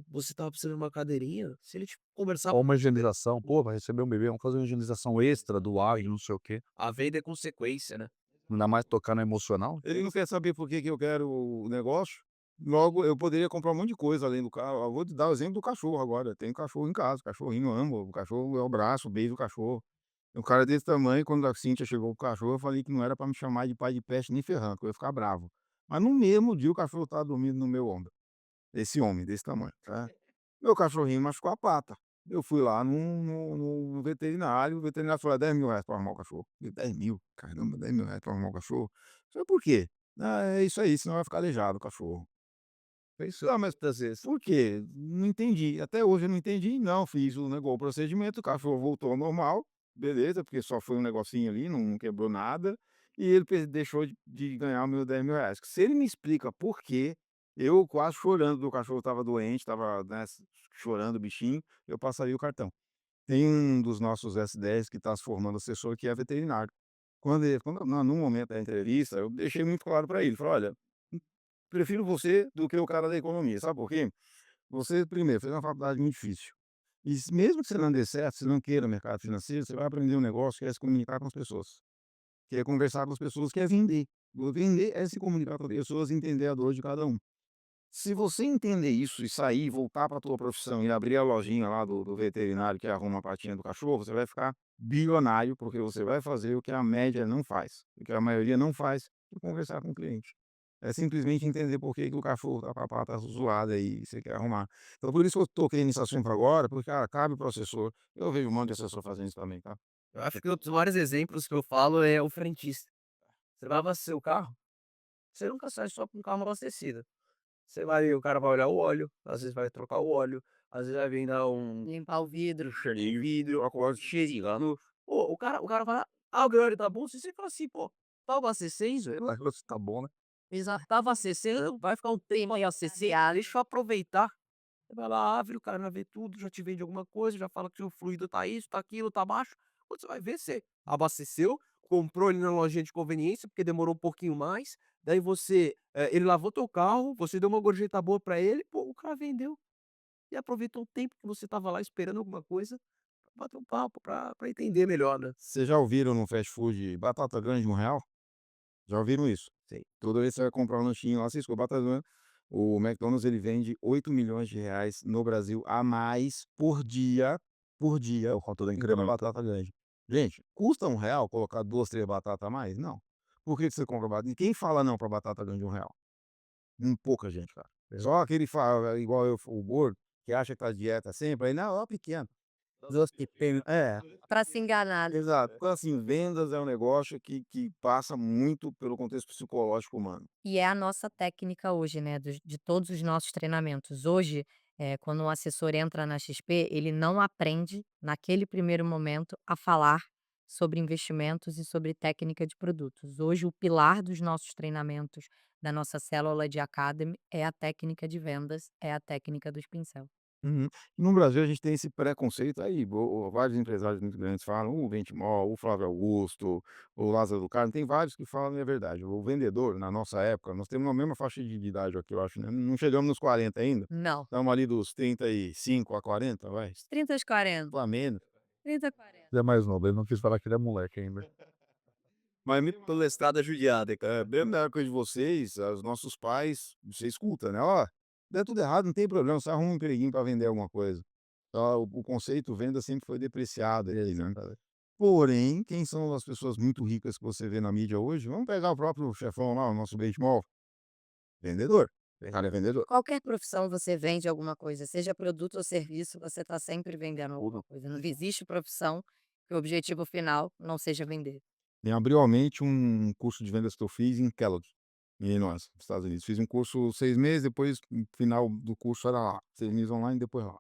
S4: você estava precisando de uma cadeirinha, se ele te conversar.
S5: Ou uma higienização, pô, vai receber um bebê, vamos fazer uma higienização extra do ar e não sei o quê.
S4: A venda é consequência, né.
S5: Ainda mais tocar no emocional.
S1: Ele não quer saber por que que eu quero o negócio, logo eu poderia comprar um monte de coisa além do carro. Eu vou te dar o exemplo do cachorro agora, eu tenho cachorro em casa, cachorrinho eu amo, o cachorro é o braço, beijo o cachorro. Um cara desse tamanho, quando a Cíntia chegou com o cachorro, eu falei que não era para me chamar de pai de peste nem ferrando, que eu ia ficar bravo. Mas no mesmo dia o cachorro estava dormindo no meu ombro, esse homem desse tamanho, tá. Meu cachorrinho machucou a pata. Eu fui lá no veterinário, o veterinário falou: "R$ 10.000 pra arrumar o cachorro". Eu: 10.000? Caramba, R$ 10.000 pra arrumar o cachorro? Falei: "Por quê?". "Ah, é isso aí, senão vai ficar aleijado o cachorro". Falei: "Ah, mas por quê?". Não entendi. Até hoje eu não entendi. Não, fiz o procedimento, o cachorro voltou ao normal, beleza, porque só foi um negocinho ali, não quebrou nada, e ele deixou de ganhar os meus R$ 10.000. Se ele me explica por quê, eu quase chorando, o cachorro estava doente, estava, né, chorando o bichinho, eu passaria o cartão. Tem um dos nossos S10 que está se formando assessor que é veterinário. No momento da entrevista, eu deixei muito claro para ele, falei: "Olha, prefiro você do que o cara da economia, sabe por quê? Você, primeiro, fez uma faculdade muito difícil, e mesmo que você não dê certo, você não queira mercado financeiro, você vai aprender um negócio que é se comunicar com as pessoas, que é conversar com as pessoas, que é vender. Vender é se comunicar com as pessoas e entender a dor de cada um. Se você entender isso e sair, voltar para a tua profissão e abrir a lojinha lá do veterinário que arruma a patinha do cachorro, você vai ficar bilionário, porque você vai fazer o que a média não faz, o que a maioria não faz, é conversar com o cliente. É simplesmente entender por que que o cachorro tá com a pata zoada e você quer arrumar. Então por isso que eu toquei nesse assunto agora, porque, cara, cabe para o assessor. Eu vejo um monte de assessor fazendo isso também, tá?
S4: Eu acho que um dos maiores exemplos que eu falo é o frentista. Você vai abastecer o carro, você nunca sai só com o carro abastecido. Você vai o cara vai olhar o óleo, às vezes vai trocar o óleo, às vezes vai vir dar um
S3: Limpar o vidro.
S4: cheirinho de vidro, uma coisa cheirinho. Pô, o cara vai lá: "Ah, o meu óleo tá bom?" Se você fala assim: "Pô, tá abastecendo?"
S5: Tá bom, né?
S4: Exato, tá abastecendo, vai ficar um tempo aí abastecendo, deixa eu aproveitar. Você vai lá, abre, o cara vai ver tudo, já te vende alguma coisa, já fala que o fluido tá isso, tá aquilo, tá baixo. Quando você vai ver, você abasteceu, comprou ele na lojinha de conveniência, porque demorou um pouquinho mais. Daí você, ele lavou teu carro, você deu uma gorjeta boa pra ele, pô, o cara vendeu e aproveitou o tempo que você estava lá esperando alguma coisa, pra bater um papo, pra entender melhor, né.
S1: Vocês já ouviram no fast food batata grande R$ 1? Já ouviram isso?
S4: Sim.
S1: Toda vez que você vai comprar um lanchinho lá, você escuta batata grande. O McDonald's ele vende R$ 8 milhões no Brasil a mais por dia,
S5: Por conta da
S1: comprando
S5: incremento.
S1: batata grande. Gente, custa R$ 1 colocar 2, 3 batatas a mais? Não. Por que que você compra batata? E quem fala não pra batata grande de R$ 1? Pouca gente, cara. Só aquele igual eu, o gordo, que acha que tá dieta sempre, aí não, ó, pequeno. É,
S3: Para se enganar.
S1: exato. Então, assim, vendas é um negócio que passa muito pelo contexto psicológico humano.
S3: E é a nossa técnica hoje, né, de todos os nossos treinamentos. Hoje, quando um assessor entra na XP, ele não aprende, naquele primeiro momento, a falar sobre investimentos e sobre técnica de produtos. Hoje, o pilar dos nossos treinamentos, da nossa célula de Academy, é a técnica de vendas, é a técnica dos pincel.
S1: Uhum. No Brasil, a gente tem esse preconceito aí, vários empresários muito grandes falam, o Benchimol, o Flávio Augusto, o Lázaro do Carmo, tem vários que falam a verdade. O vendedor, na nossa época, nós temos a mesma faixa de idade aqui, eu acho, né? Não chegamos nos 40 ainda,
S3: Não,
S1: estamos ali dos 35 a 40, vai,
S3: 30 aos 40.
S1: a menos.
S3: 30 a 40.
S5: Ele é mais novo, ele não quis falar que ele é moleque ainda.
S1: Mas me pela estrada judiada, cara. Mesmo na época de vocês, os nossos pais, você escuta, né? Ó, der tudo errado, não tem problema, você arruma um empreguinho para vender alguma coisa. Então, o conceito venda sempre foi depreciado aí, né? Porém, quem são as pessoas muito ricas que você vê na mídia hoje? Vamos pegar o próprio chefão lá, o nosso benchmark, vendedor. O cara é vendedor.
S3: Qualquer profissão você vende alguma coisa, seja produto ou serviço, você está sempre vendendo alguma coisa. Não existe profissão que o objetivo final não seja vender.
S1: Me abriu a mente um curso de vendas que eu fiz em Kellogg, em Illinois, nos Estados Unidos. Fiz um curso 6 meses, depois, no final do curso era lá. 6 meses online, depois lá.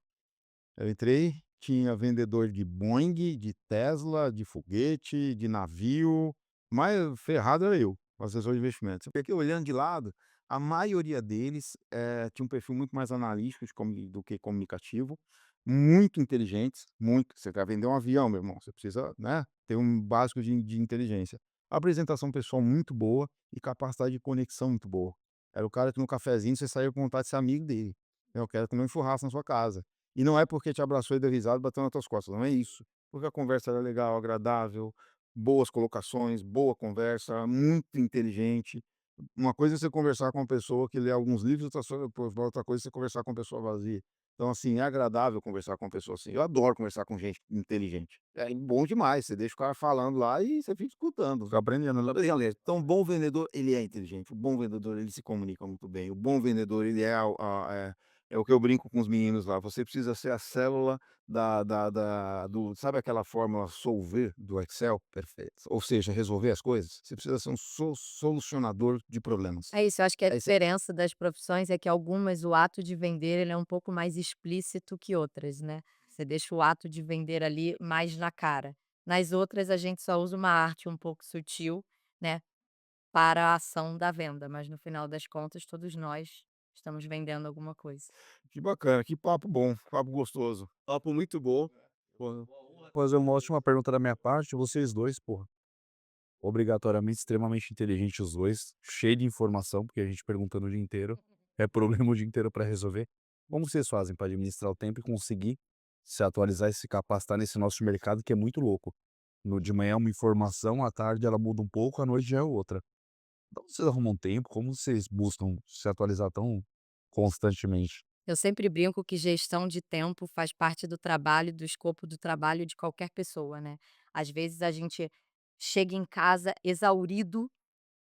S1: Eu entrei, tinha vendedor de Boeing, de Tesla, de foguete, de navio, mais ferrado era eu, o assessor de investimentos. Eu fiquei olhando de lado, a maioria deles tinha um perfil muito mais analítico do que comunicativo, muito inteligentes, muito. Você quer vender um avião, meu irmão, você precisa, né, ter um básico de inteligência. Apresentação pessoal muito boa e capacidade de conexão muito boa. Era o cara que no cafezinho você saía com vontade de ser amigo dele. Eu quero comer um churrasco na sua casa. E não é porque te abraçou e deu risada, bateu nas tuas costas, não é isso. Porque a conversa era legal, agradável, boas colocações, boa conversa, muito inteligente. Uma coisa é você conversar com uma pessoa que lê alguns livros, outra coisa é você conversar com uma pessoa vazia. Então, assim, é agradável conversar com uma pessoa assim. Eu adoro conversar com gente inteligente. É bom demais. Você deixa o cara falando lá e você fica escutando, fica aprendendo. Então, o bom vendedor, ele é inteligente. O bom vendedor, ele se comunica muito bem. O bom vendedor, ele é o que eu brinco com os meninos lá. Você precisa ser a célula sabe aquela fórmula solver do Excel? Perfeito. Ou seja, resolver as coisas. Você precisa ser um solucionador de problemas.
S3: É isso, eu acho que a
S1: Aí você
S3: diferença das profissões é que algumas o ato de vender ele é um pouco mais explícito que outras, né. Você deixa o ato de vender ali mais na cara. Nas outras a gente só usa uma arte um pouco sutil, né, para a ação da venda, mas no final das contas todos nós estamos vendendo alguma coisa.
S1: Que bacana, que papo bom, papo gostoso.
S4: Papo muito bom. Pô,
S5: Fazer uma última pergunta da minha parte, vocês dois, porra. obrigatoriamente extremamente inteligente os 2, cheio de informação, porque a gente perguntando o dia inteiro, é problema o dia inteiro para resolver. Como vocês fazem para administrar o tempo e conseguir se atualizar e se capacitar nesse nosso mercado que é muito louco? No de manhã é uma informação, à tarde ela muda um pouco, à noite já é outra. Então vocês arrumam tempo? Como vocês buscam se atualizar tão constantemente?
S3: Eu sempre brinco que gestão de tempo faz parte do trabalho, do escopo do trabalho de qualquer pessoa, né. Às vezes a gente chega em casa exaurido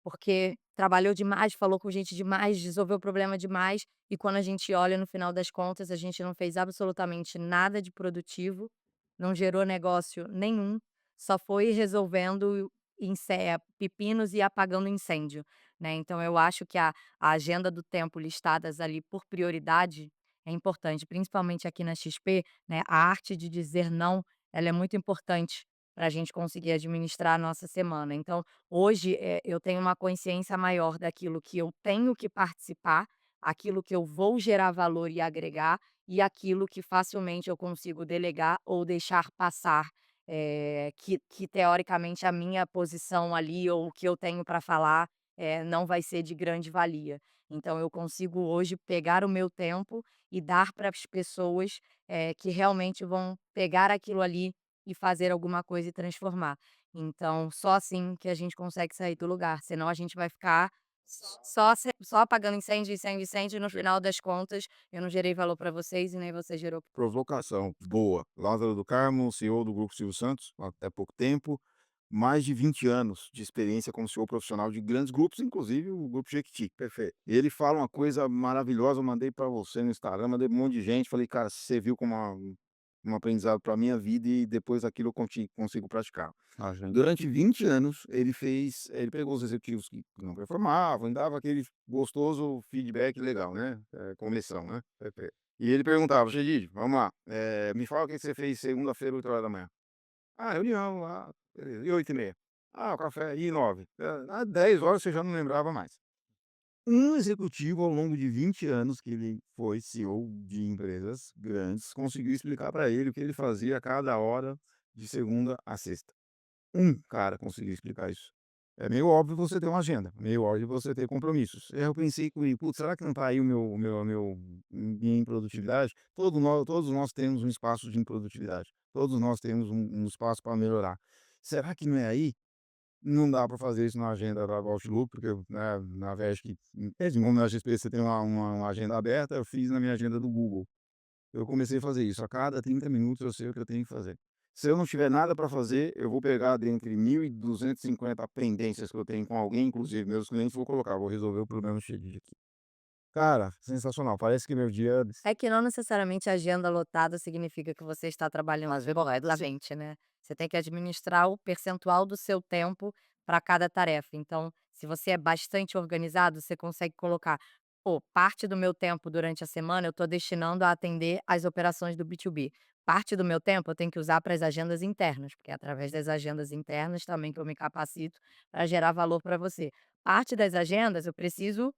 S3: porque trabalhou demais, falou com gente demais, resolveu problema demais, e quando a gente olha no final das contas, a gente não fez absolutamente nada de produtivo, não gerou negócio nenhum, só foi resolvendo pepinos e apagando incêndio, né. Então eu acho que a agenda do tempo listadas ali por prioridade é importante, principalmente aqui na XP, né, a arte de dizer não, ela é muito importante para a gente conseguir administrar a nossa semana. Então hoje, eu tenho uma consciência maior daquilo que eu tenho que participar, aquilo que eu vou gerar valor e agregar, e aquilo que facilmente eu consigo delegar ou deixar passar, que teoricamente a minha posição ali ou o que eu tenho para falar, não vai ser de grande valia. Então eu consigo hoje pegar o meu tempo e dar para as pessoas, que realmente vão pegar aquilo ali e fazer alguma coisa e transformar. Então, só assim que a gente consegue sair do lugar, senão a gente vai ficar só apagando incêndio, incêndio, incêndio e no final das contas eu não gerei valor para vocês e nem você gerou.
S1: Provocação boa. Lázaro do Carmo, CEO do Grupo Silvio Santos, até pouco tempo, mais de 20 anos de experiência como CEO profissional de grandes grupos, inclusive o Grupo Jequiti. Perfeito. Ele fala uma coisa maravilhosa, eu mandei para você no Instagram, mandei pra um monte de gente, falei: "Cara, você viu como um aprendizado para minha vida e depois aquilo eu consigo praticar".
S5: Ah, gente.
S1: Durante 20 anos, ele pegou os executivos que não performavam e dava aquele gostoso feedback legal, né, comissão, né. Perfeito. E ele perguntava: "Chedid, vamos lá, me fala o que que você fez segunda-feira, 8 horas da manhã". "Ah, reunião lá, beleza. E 8h30? Ah, o café. E 9? 10 horas você já não lembrava mais". Um executivo ao longo de 20 anos que ele foi CEO de empresas grandes, conseguiu explicar para ele o que ele fazia a cada hora de segunda a sexta. Um cara conseguiu explicar isso. É meio óbvio você ter uma agenda, meio óbvio você ter compromissos. Aí eu pensei comigo: "Putz, será que não está aí minha improdutividade?". Todos nós temos um espaço de improdutividade, todos nós temos um espaço para melhorar. Será que não é aí? Não dá para fazer isso na agenda da Outlook, porque, né, na VESC, mesmo como na XP você tem uma agenda aberta, eu fiz na minha agenda do Google. Eu comecei a fazer isso, a cada 30 minutos eu sei o que eu tenho que fazer. Se eu não tiver nada para fazer, eu vou pegar dentre 1.250 pendências que eu tenho com alguém, inclusive meus clientes, vou colocar: "Vou resolver o problema X aqui". Cara, sensacional, parece que meu dia
S3: É que não necessariamente agenda lotada significa que você está trabalhando corretamente, né. Você tem que administrar o percentual do seu tempo para cada tarefa. Então, se você é bastante organizado, você consegue colocar: "Pô, parte do meu tempo durante a semana eu estou destinando a atender as operações do B2B. Parte do meu tempo eu tenho que usar para as agendas internas, porque é através das agendas internas também que eu me capacito para gerar valor para você. Parte das agendas eu preciso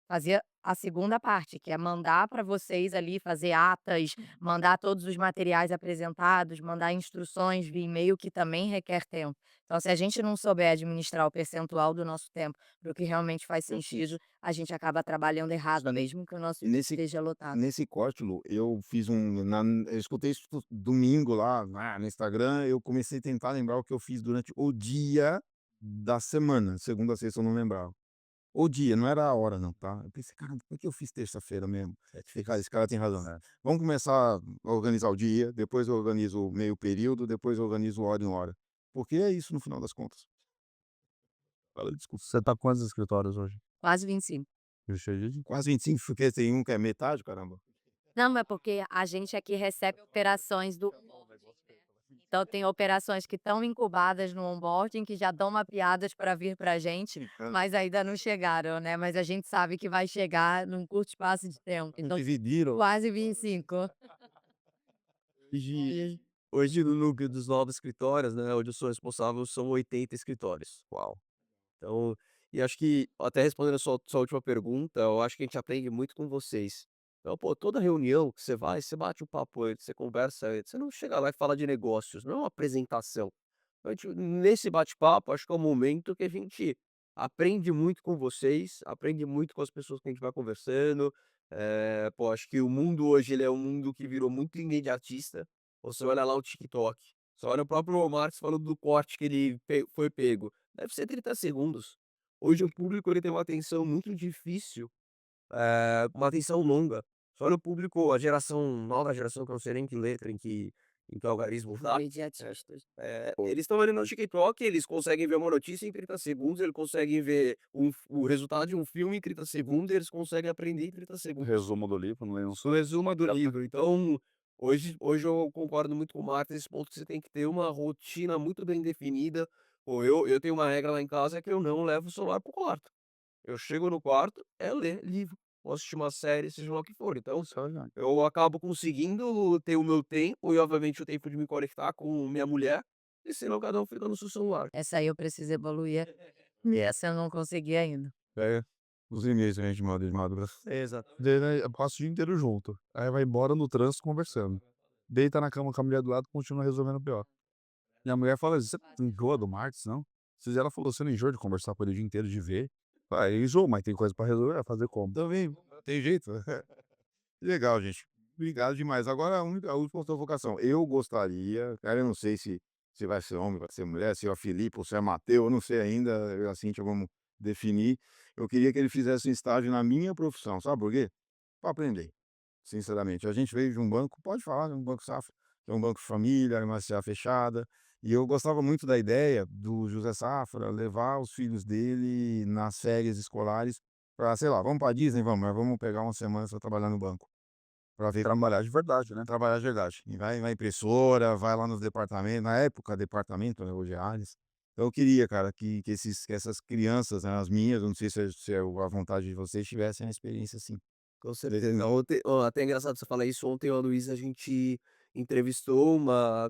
S3: fazia a segunda parte, que é mandar para vocês ali, fazer atas, mandar todos os materiais apresentados, mandar instruções via e-mail, que também requer tempo. Então, se a gente não souber administrar o percentual do nosso tempo para o que realmente faz sentido, a gente acaba trabalhando errado, mesmo que o nosso dia
S1: nesse
S3: esteja lotado.
S1: nesse corte, Lu, eu escutei isso domingo lá, no Instagram, eu comecei a tentar lembrar o que eu fiz durante o dia da semana, segunda a sexta eu não lembrava. O dia, não era a hora não, tá. Eu pensei: "Caramba, por que eu fiz terça-feira mesmo?". Falei: "Cara, esse cara tem razão. Vamos começar a organizar o dia, depois eu organizo o meio período, depois eu organizo hora em hora". Porque é isso no final das contas. Fala, desculpa.
S5: Você tá com quantos escritórios hoje?
S3: Quase 25.
S5: Xedid?
S1: Quase 25, porque tem um que é metade, caramba.
S3: Não, é porque a gente aqui recebe operações do então tem operações que estão incubadas no onboarding, que já estão mapeadas para vir para a gente, mas ainda não chegaram, né, mas a gente sabe que vai chegar num curto espaço de tempo, então
S1: Dividiram.
S3: quase 25.
S4: Hoje hoje no núcleo dos 9 escritórios, né, onde eu sou responsável, são 80 escritórios.
S5: Uau.
S4: Então, e acho que, até respondendo a sua última pergunta, eu acho que a gente aprende muito com vocês. Então, pô, toda reunião que você vai, você bate um papo antes, você conversa antes, você não chega lá e fala de negócios, não é uma apresentação. Nesse bate-papo, acho que é o momento que a gente aprende muito com vocês, aprende muito com as pessoas que a gente vai conversando. Pô, acho que o mundo hoje ele é um mundo que virou muito imediatista. Você olha lá o TikTok, você olha o próprio Marx falando do corte que ele foi pego. Deve ser 30 segundos. Hoje o público ele tem uma atenção muito difícil, uma atenção longa. Só olha o público, a geração, nova geração, que eu não sei nem que letra, em que algarismo tá.
S3: Imediatistas.
S4: Eles estão ali no TikTok, eles conseguem ver uma notícia em 30 segundos, eles conseguem ver o resultado de um filme em 30 segundos, eles conseguem aprender em 30 segundos.
S5: Resumo do livro, não lembro.
S4: O resumo do livro. Então, hoje eu concordo muito com o Marcos nesse ponto que você tem que ter uma rotina muito bem definida. Pô, eu tenho uma regra lá em casa que eu não levo o celular pro quarto. Eu chego no quarto, é ler livro, ou assistir uma série, seja lá o que for. Então, eu acabo conseguindo ter o meu tempo e, obviamente, o tempo de me conectar com minha mulher, e senão cada um fica no seu celular.
S3: Essa aí eu preciso evoluir. E essa eu não consegui ainda.
S5: É, os e-mails que a gente manda de madrugada.
S4: Exato.
S5: Daí, né, eu passo o dia inteiro junto. Aí vai embora no trânsito conversando. Deita na cama com a mulher do lado, continua resolvendo o pior. Minha mulher fala assim: "Você não enjoa do Marx, não?" Se ela falou: "Você não enjoa de conversar com ele o dia inteiro, de ver?" Ah, eu enjoo, mas tem coisa pra resolver, vai fazer como?
S1: Também, tem jeito. Legal, gente. Obrigado demais. Agora a última provocação. Eu gostaria, cara, eu não sei se vai ser homem, vai ser mulher, se é o Felipe ou se é Mateu, eu não sei ainda, eu e a Cíntia vamos definir. Eu queria que ele fizesse um estágio na minha profissão, sabe por quê? Para aprender, sinceramente. A gente veio de um banco, pode falar, de um banco Safra, que é um banco de família, uma SA fechada, e eu gostava muito da ideia do José Safra levar os filhos dele nas férias escolares para, sei lá, vamos para Disney, vamos, mas vamos pegar uma semana para trabalhar no banco. Para ver
S5: Trabalhar de verdade, né?
S1: trabalhar de verdade. E vai na impressora, vai lá nos departamentos, na época departamento, né, hoje é áreas. Então eu queria, cara, que essas crianças, né, as minhas, eu não sei se é a vontade de vocês, tivessem uma experiência assim.
S4: Com certeza. Ontem, ó, até é engraçado você falar isso. Ontem, eu e a Luísa, a gente entrevistou uma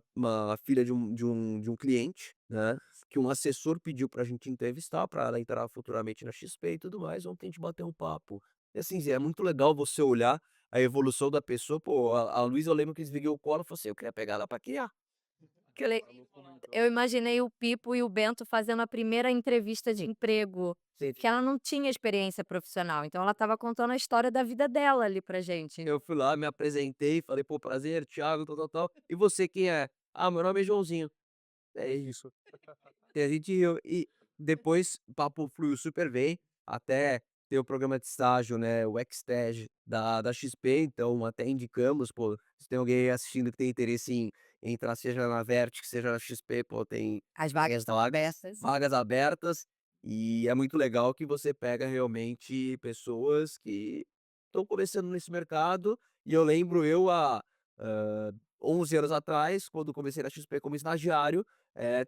S4: filha de um cliente, né? Que um assessor pediu pra gente entrevistar, para ela entrar futuramente na XP e tudo mais. Ontem a gente bateu um papo. E assim, Zé, é muito legal você olhar a evolução da pessoa. Pô, a Luísa, eu lembro que desliguei o colo e falei assim: eu queria pegar ela pra criar.
S3: Que le Eu imaginei o Pipo e o Bento fazendo a primeira entrevista de emprego,
S4: Sim.
S3: que ela não tinha experiência profissional, então ela estava contando a história da vida dela ali pra gente.
S4: Eu fui lá, me apresentei, falei: pô, prazer, Thiago, tal, tal, tal. E você, quem é? Ah, meu nome é Joãozinho. É isso. E a gente e depois o papo fluiu super bem, até ter o programa de estágio, né, o Xstage da XP, então até indicamos, pô, se tem alguém aí assistindo que tem interesse em entrar, seja na Vertic, seja na XP, pô, tem
S3: As vagas estão abertas.
S4: vagas abertas, e é muito legal que você pega realmente pessoas que estão começando nesse mercado. E eu lembro eu hã, 11 anos atrás, quando comecei na XP como estagiário,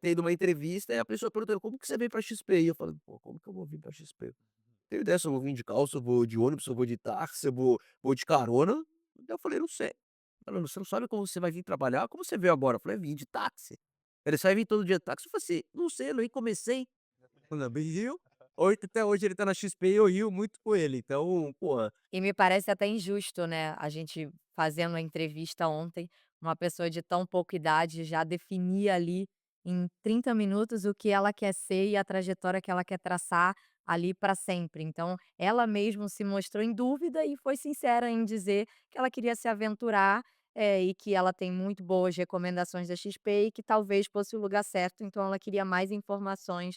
S4: tendo uma entrevista, e a pessoa perguntando: "Como que você veio pra XP?" E eu falando: "Pô, como que eu vou vir pra XP? Tenho ideia se eu vou vir de carro, se eu vou de ônibus, se eu vou de táxi, se eu vou de carona". Eu falei: "Não sei". Ela: "Você não sabe como você vai vir trabalhar? Como você veio agora?" Eu falei: "Vim de táxi". Ele: "Você vai vir todo dia de táxi?" Eu falei assim: "Não sei, eu nem comecei". Falei: "Bem, rio". Hoje, até hoje ele tá na XP e eu rio muito com ele, então, pô.
S3: E me parece até injusto, né, a gente fazendo a entrevista ontem, uma pessoa de tão pouca idade já definir ali em 30 minutos o que ela quer ser e a trajetória que ela quer traçar ali para sempre. Então, ela mesmo se mostrou em dúvida e foi sincera em dizer que ela queria se aventurar, e que ela tem muito boas recomendações da XP e que talvez fosse o lugar certo, então ela queria mais informações,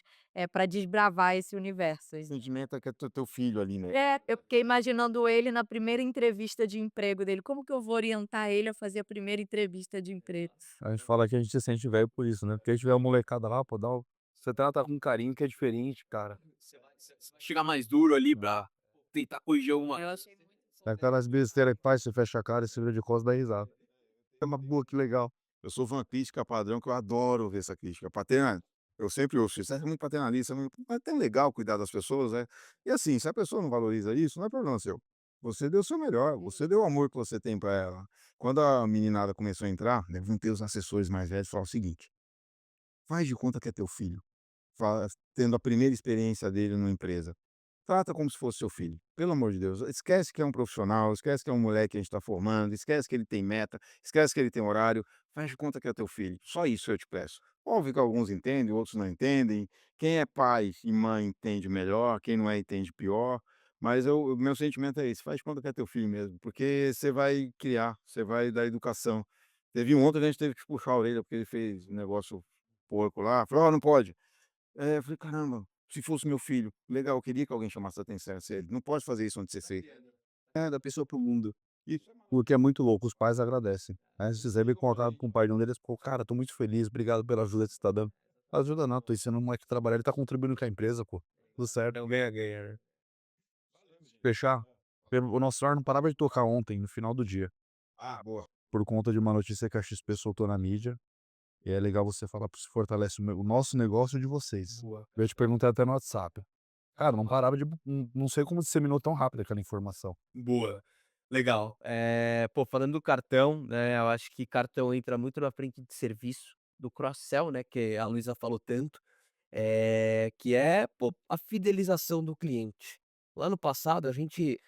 S3: para desbravar esse universo.
S1: O sentimento é que é teu filho ali, né?
S3: Eu fiquei imaginando ele na primeira entrevista de emprego dele, como que eu vou orientar ele a fazer a primeira entrevista de emprego?
S5: A gente fala que a gente se sente velho por isso, né? Porque a gente vê a molecada lá, pô, você trata com carinho que é diferente, cara.
S2: Você vai chegar mais duro ali pra tentar corrigir alguma.
S3: Eu achei muito
S5: É aquelas besteiras que faz, você fecha a cara e se vira de costas, dá risada. É uma boa, que legal.
S1: Eu sou fã crítica padrão, que eu adoro ver essa crítica. Eu sempre ouço isso, "Você é muito paternalista, mas é tão legal cuidar das pessoas, né?" E assim, se a pessoa não valoriza isso, não é problema seu. Você deu o seu melhor, você deu o amor que você tem para ela. Quando a meninada começou a entrar, deviam ter os assessores mais velhos falar o seguinte: faz de conta que é teu filho, tendo a primeira experiência dele numa empresa. Trata como se fosse seu filho, pelo amor de Deus. Esquece que é um profissional, esquece que é um moleque que a gente está formando, esquece que ele tem meta, esquece que ele tem horário. faz de conta que é teu filho. Só isso eu te peço. Óbvio que alguns entendem, outros não entendem. Quem é pai e mãe entende melhor, quem não é entende pior. Mas o meu sentimento é esse, faz de conta que é teu filho mesmo, porque você vai criar, você vai dar educação. Teve um ontem que a gente teve que puxar a orelha, porque ele fez um negócio porco lá, falou: "Ó, não pode". Eu falei: "Caramba, se fosse meu filho, legal, eu queria que alguém chamasse a atenção, sério, não pode fazer isso onde você fez".
S5: É, da pessoa para o mundo. O que é muito louco, os pais agradecem. Aí se você vem contato com o pai de um deles, pô, cara, tô muito feliz, obrigado pela ajuda que você tá dando. Ajuda não, tô ensinando o moleque a trabalhar, ele tá contribuindo com a empresa, pô. Tudo certo. É um ganha-ganha, né? Fechar, o nosso celular não parava de tocar ontem, no final do dia,
S1: Ah, boa.
S5: por conta de uma notícia que a XP soltou na mídia, e é legal você falar, se fortalece o nosso negócio e o de vocês.
S4: Boa.
S5: Eu te perguntei até no WhatsApp. Cara, não parava de, não sei como disseminou tão rápido aquela informação.
S2: Boa. Legal. Pô, falando do cartão, né, eu acho que cartão entra muito na frente de serviço, do cross-sell, né, que a Luísa falou tanto, que é, pô, a fidelização do cliente. Lá no passado a gente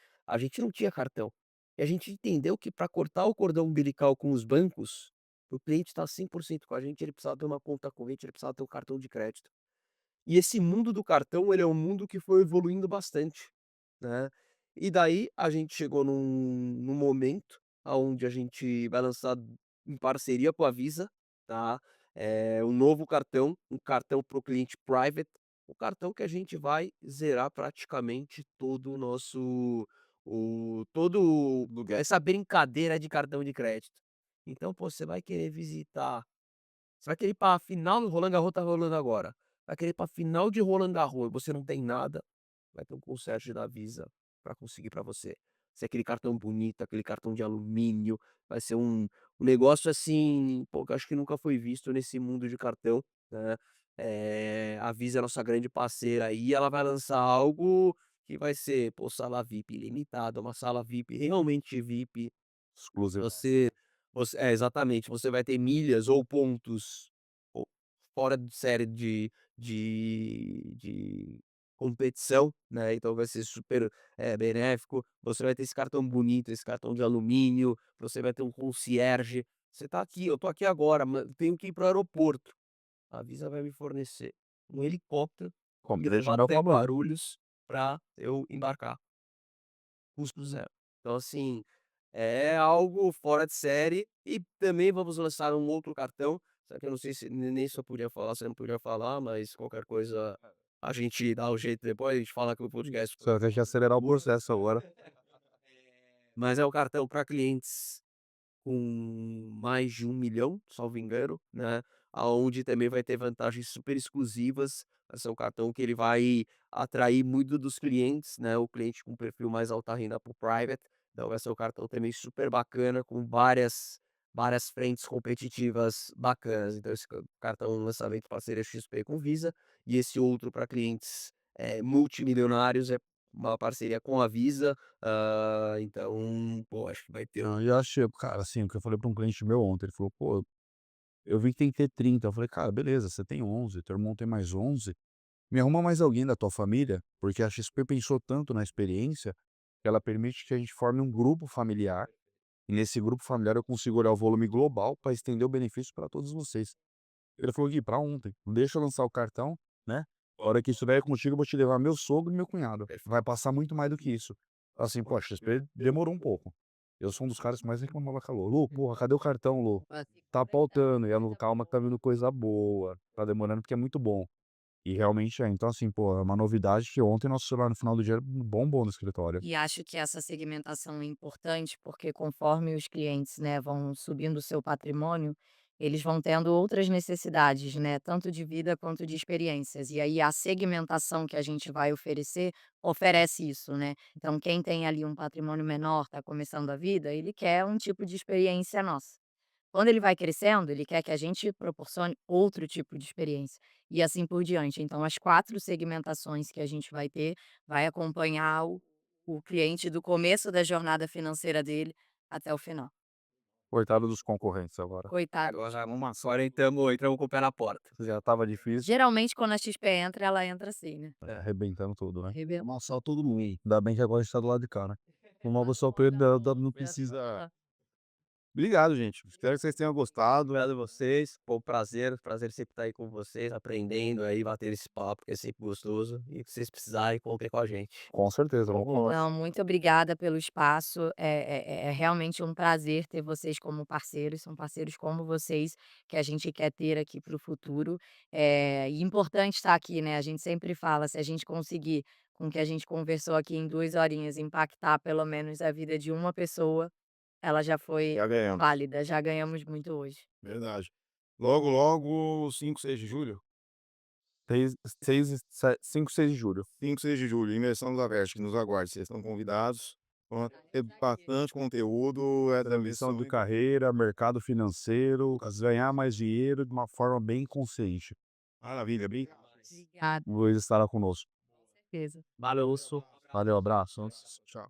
S2: não tinha cartão, e a gente entendeu que para cortar o cordão umbilical com os bancos, o cliente está 100% com a gente, ele precisava ter uma conta corrente, ele precisava ter um cartão de crédito. E esse mundo do cartão, ele é um mundo que foi evoluindo bastante, né. E daí a gente chegou num momento aonde a gente vai lançar em parceria com a Visa, tá, um novo cartão, um cartão para o cliente private, o cartão que a gente vai zerar praticamente todo o nosso todo essa brincadeira de cartão de crédito. Então, pô, você vai querer ir pra final do Roland Garros, tá rolando agora. Vai querer ir pra final de Roland Garros e você não tem nada, vai ter um concierge da Visa pra conseguir pra você. Se é aquele cartão bonito, aquele cartão de alumínio, vai ser um negócio assim, pô, que eu acho que nunca foi visto nesse mundo de cartão, né. A Visa é a nossa grande parceira aí, ela vai lançar algo que vai ser, pô, sala VIP ilimitada, uma sala VIP realmente VIP.
S5: Exclusivo.
S2: Exatamente, você vai ter milhas ou pontos o fora de série de competição, né, então vai ser super, benéfico. Você vai ter esse cartão bonito, esse cartão de alumínio, você vai ter um concierge. Você tá aqui, eu tô aqui agora, tenho que ir para o aeroporto. A Visa vai me fornecer um helicóptero e
S5: Como
S2: me
S5: deixa
S2: levar
S5: meu
S2: até
S5: favor.
S2: Guarulhos para eu embarcar, custo zero. Então assim, é algo fora de série e também vamos lançar um outro cartão, só que eu não sei se nem se eu podia falar, se eu não podia falar, mas qualquer coisa a gente dá o jeito depois, a gente fala que o podcast
S5: Só tem que acelerar o processo agora.
S2: mas é o cartão para clientes com mais de 1 milhão, salvo engano, né, aonde também vai ter vantagens super exclusivas. Vai ser um cartão que ele vai atrair muito dos clientes, né, o cliente com perfil mais alta renda para o private, então vai ser um cartão também super bacana, com várias frentes competitivas bacanas. Então esse cartão é um lançamento parceria XP com Visa, e esse outro para clientes, multimilionários é uma parceria com a Visa, então, pô, acho que vai ter
S5: Não, e eu achei, cara, assim, o que eu falei para um cliente meu ontem, ele falou: "Pô, eu vi que tem que ter 30". Eu falei: "Cara, beleza, você tem 11, teu irmão tem mais 11, me arruma mais alguém da tua família", porque a XP pensou tanto na experiência, que ela permite que a gente forme um grupo familiar, e nesse grupo familiar eu consigo olhar o volume global para estender o benefício para todos vocês. Ele falou: "Gui, pra ontem, deixa eu lançar o cartão, né, a hora que estiver contigo eu vou te levar meu sogro e meu cunhado, vai passar muito mais do que isso". Assim, pô, a XP demorou um pouco. Eu sou um dos caras que mais reclamava com a Lu: "Lu, porra, cadê o cartão, Lu? Tá pautando", e a Lu: "Calma que tá vindo coisa boa, tá demorando porque é muito bom". E realmente é. Então assim, pô, é uma novidade que ontem nosso celular no final do dia bombou no escritório.
S3: E acho que essa segmentação é importante, porque conforme os clientes, né, vão subindo o seu patrimônio, eles vão tendo outras necessidades, né, tanto de vida quanto de experiências. E aí a segmentação que a gente vai oferecer, oferece isso, né. Então quem tem ali um patrimônio menor, está começando a vida, ele quer um tipo de experiência nossa. Quando ele vai crescendo, ele quer que a gente proporcione outro tipo de experiência, e assim por diante. Então as 4 segmentações que a gente vai ter, vai acompanhar o cliente do começo da jornada financeira dele até o final.
S5: Coitado dos concorrentes agora.
S3: Coitado.
S2: agora entramos com o pé na porta.
S5: Já estava difícil,
S3: Geralmente quando a XP entra, ela entra assim, né.
S5: arrebentando tudo, né.
S3: Arrebenta.
S5: Amassar todo mundo. Ainda bem que agora a gente tá do lado de cá, né. O mal só não precisa
S1: Obrigado, gente. Espero que vocês tenham gostado.
S2: Obrigado a vocês, foi um prazer sempre estar aí com vocês, aprendendo aí, bater esse papo, que é sempre gostoso. E se vocês precisarem, contem com a gente.
S5: Com certeza, vamos lá.
S3: Não, muito obrigada pelo espaço. É realmente um prazer ter vocês como parceiros. São parceiros como vocês que a gente quer ter aqui para o futuro. E importante estar aqui, né? A gente sempre fala, se a gente conseguir, com o que a gente conversou aqui em 2 horinhas, impactar pelo menos a vida de uma pessoa, ela já foi
S1: Já ganhamos.
S3: válida. Já ganhamos muito hoje.
S1: Verdade. Logo, logo, 5, 6 de julho?
S5: 5, 6 de julho.
S1: 5, 6 de julho, imersão do Aversa, nos aguarde. Vocês estão convidados. Vamos ter bastante conteúdo. É
S5: Transição de
S1: e
S5: carreira, mercado financeiro, ganhar mais dinheiro de uma forma bem consciente.
S1: maravilha, bem.
S3: Obrigada,
S5: O Luiz estará conosco.
S3: com certeza.
S2: Valeu, Lúcio.
S5: Valeu, abraço.
S1: Tchau.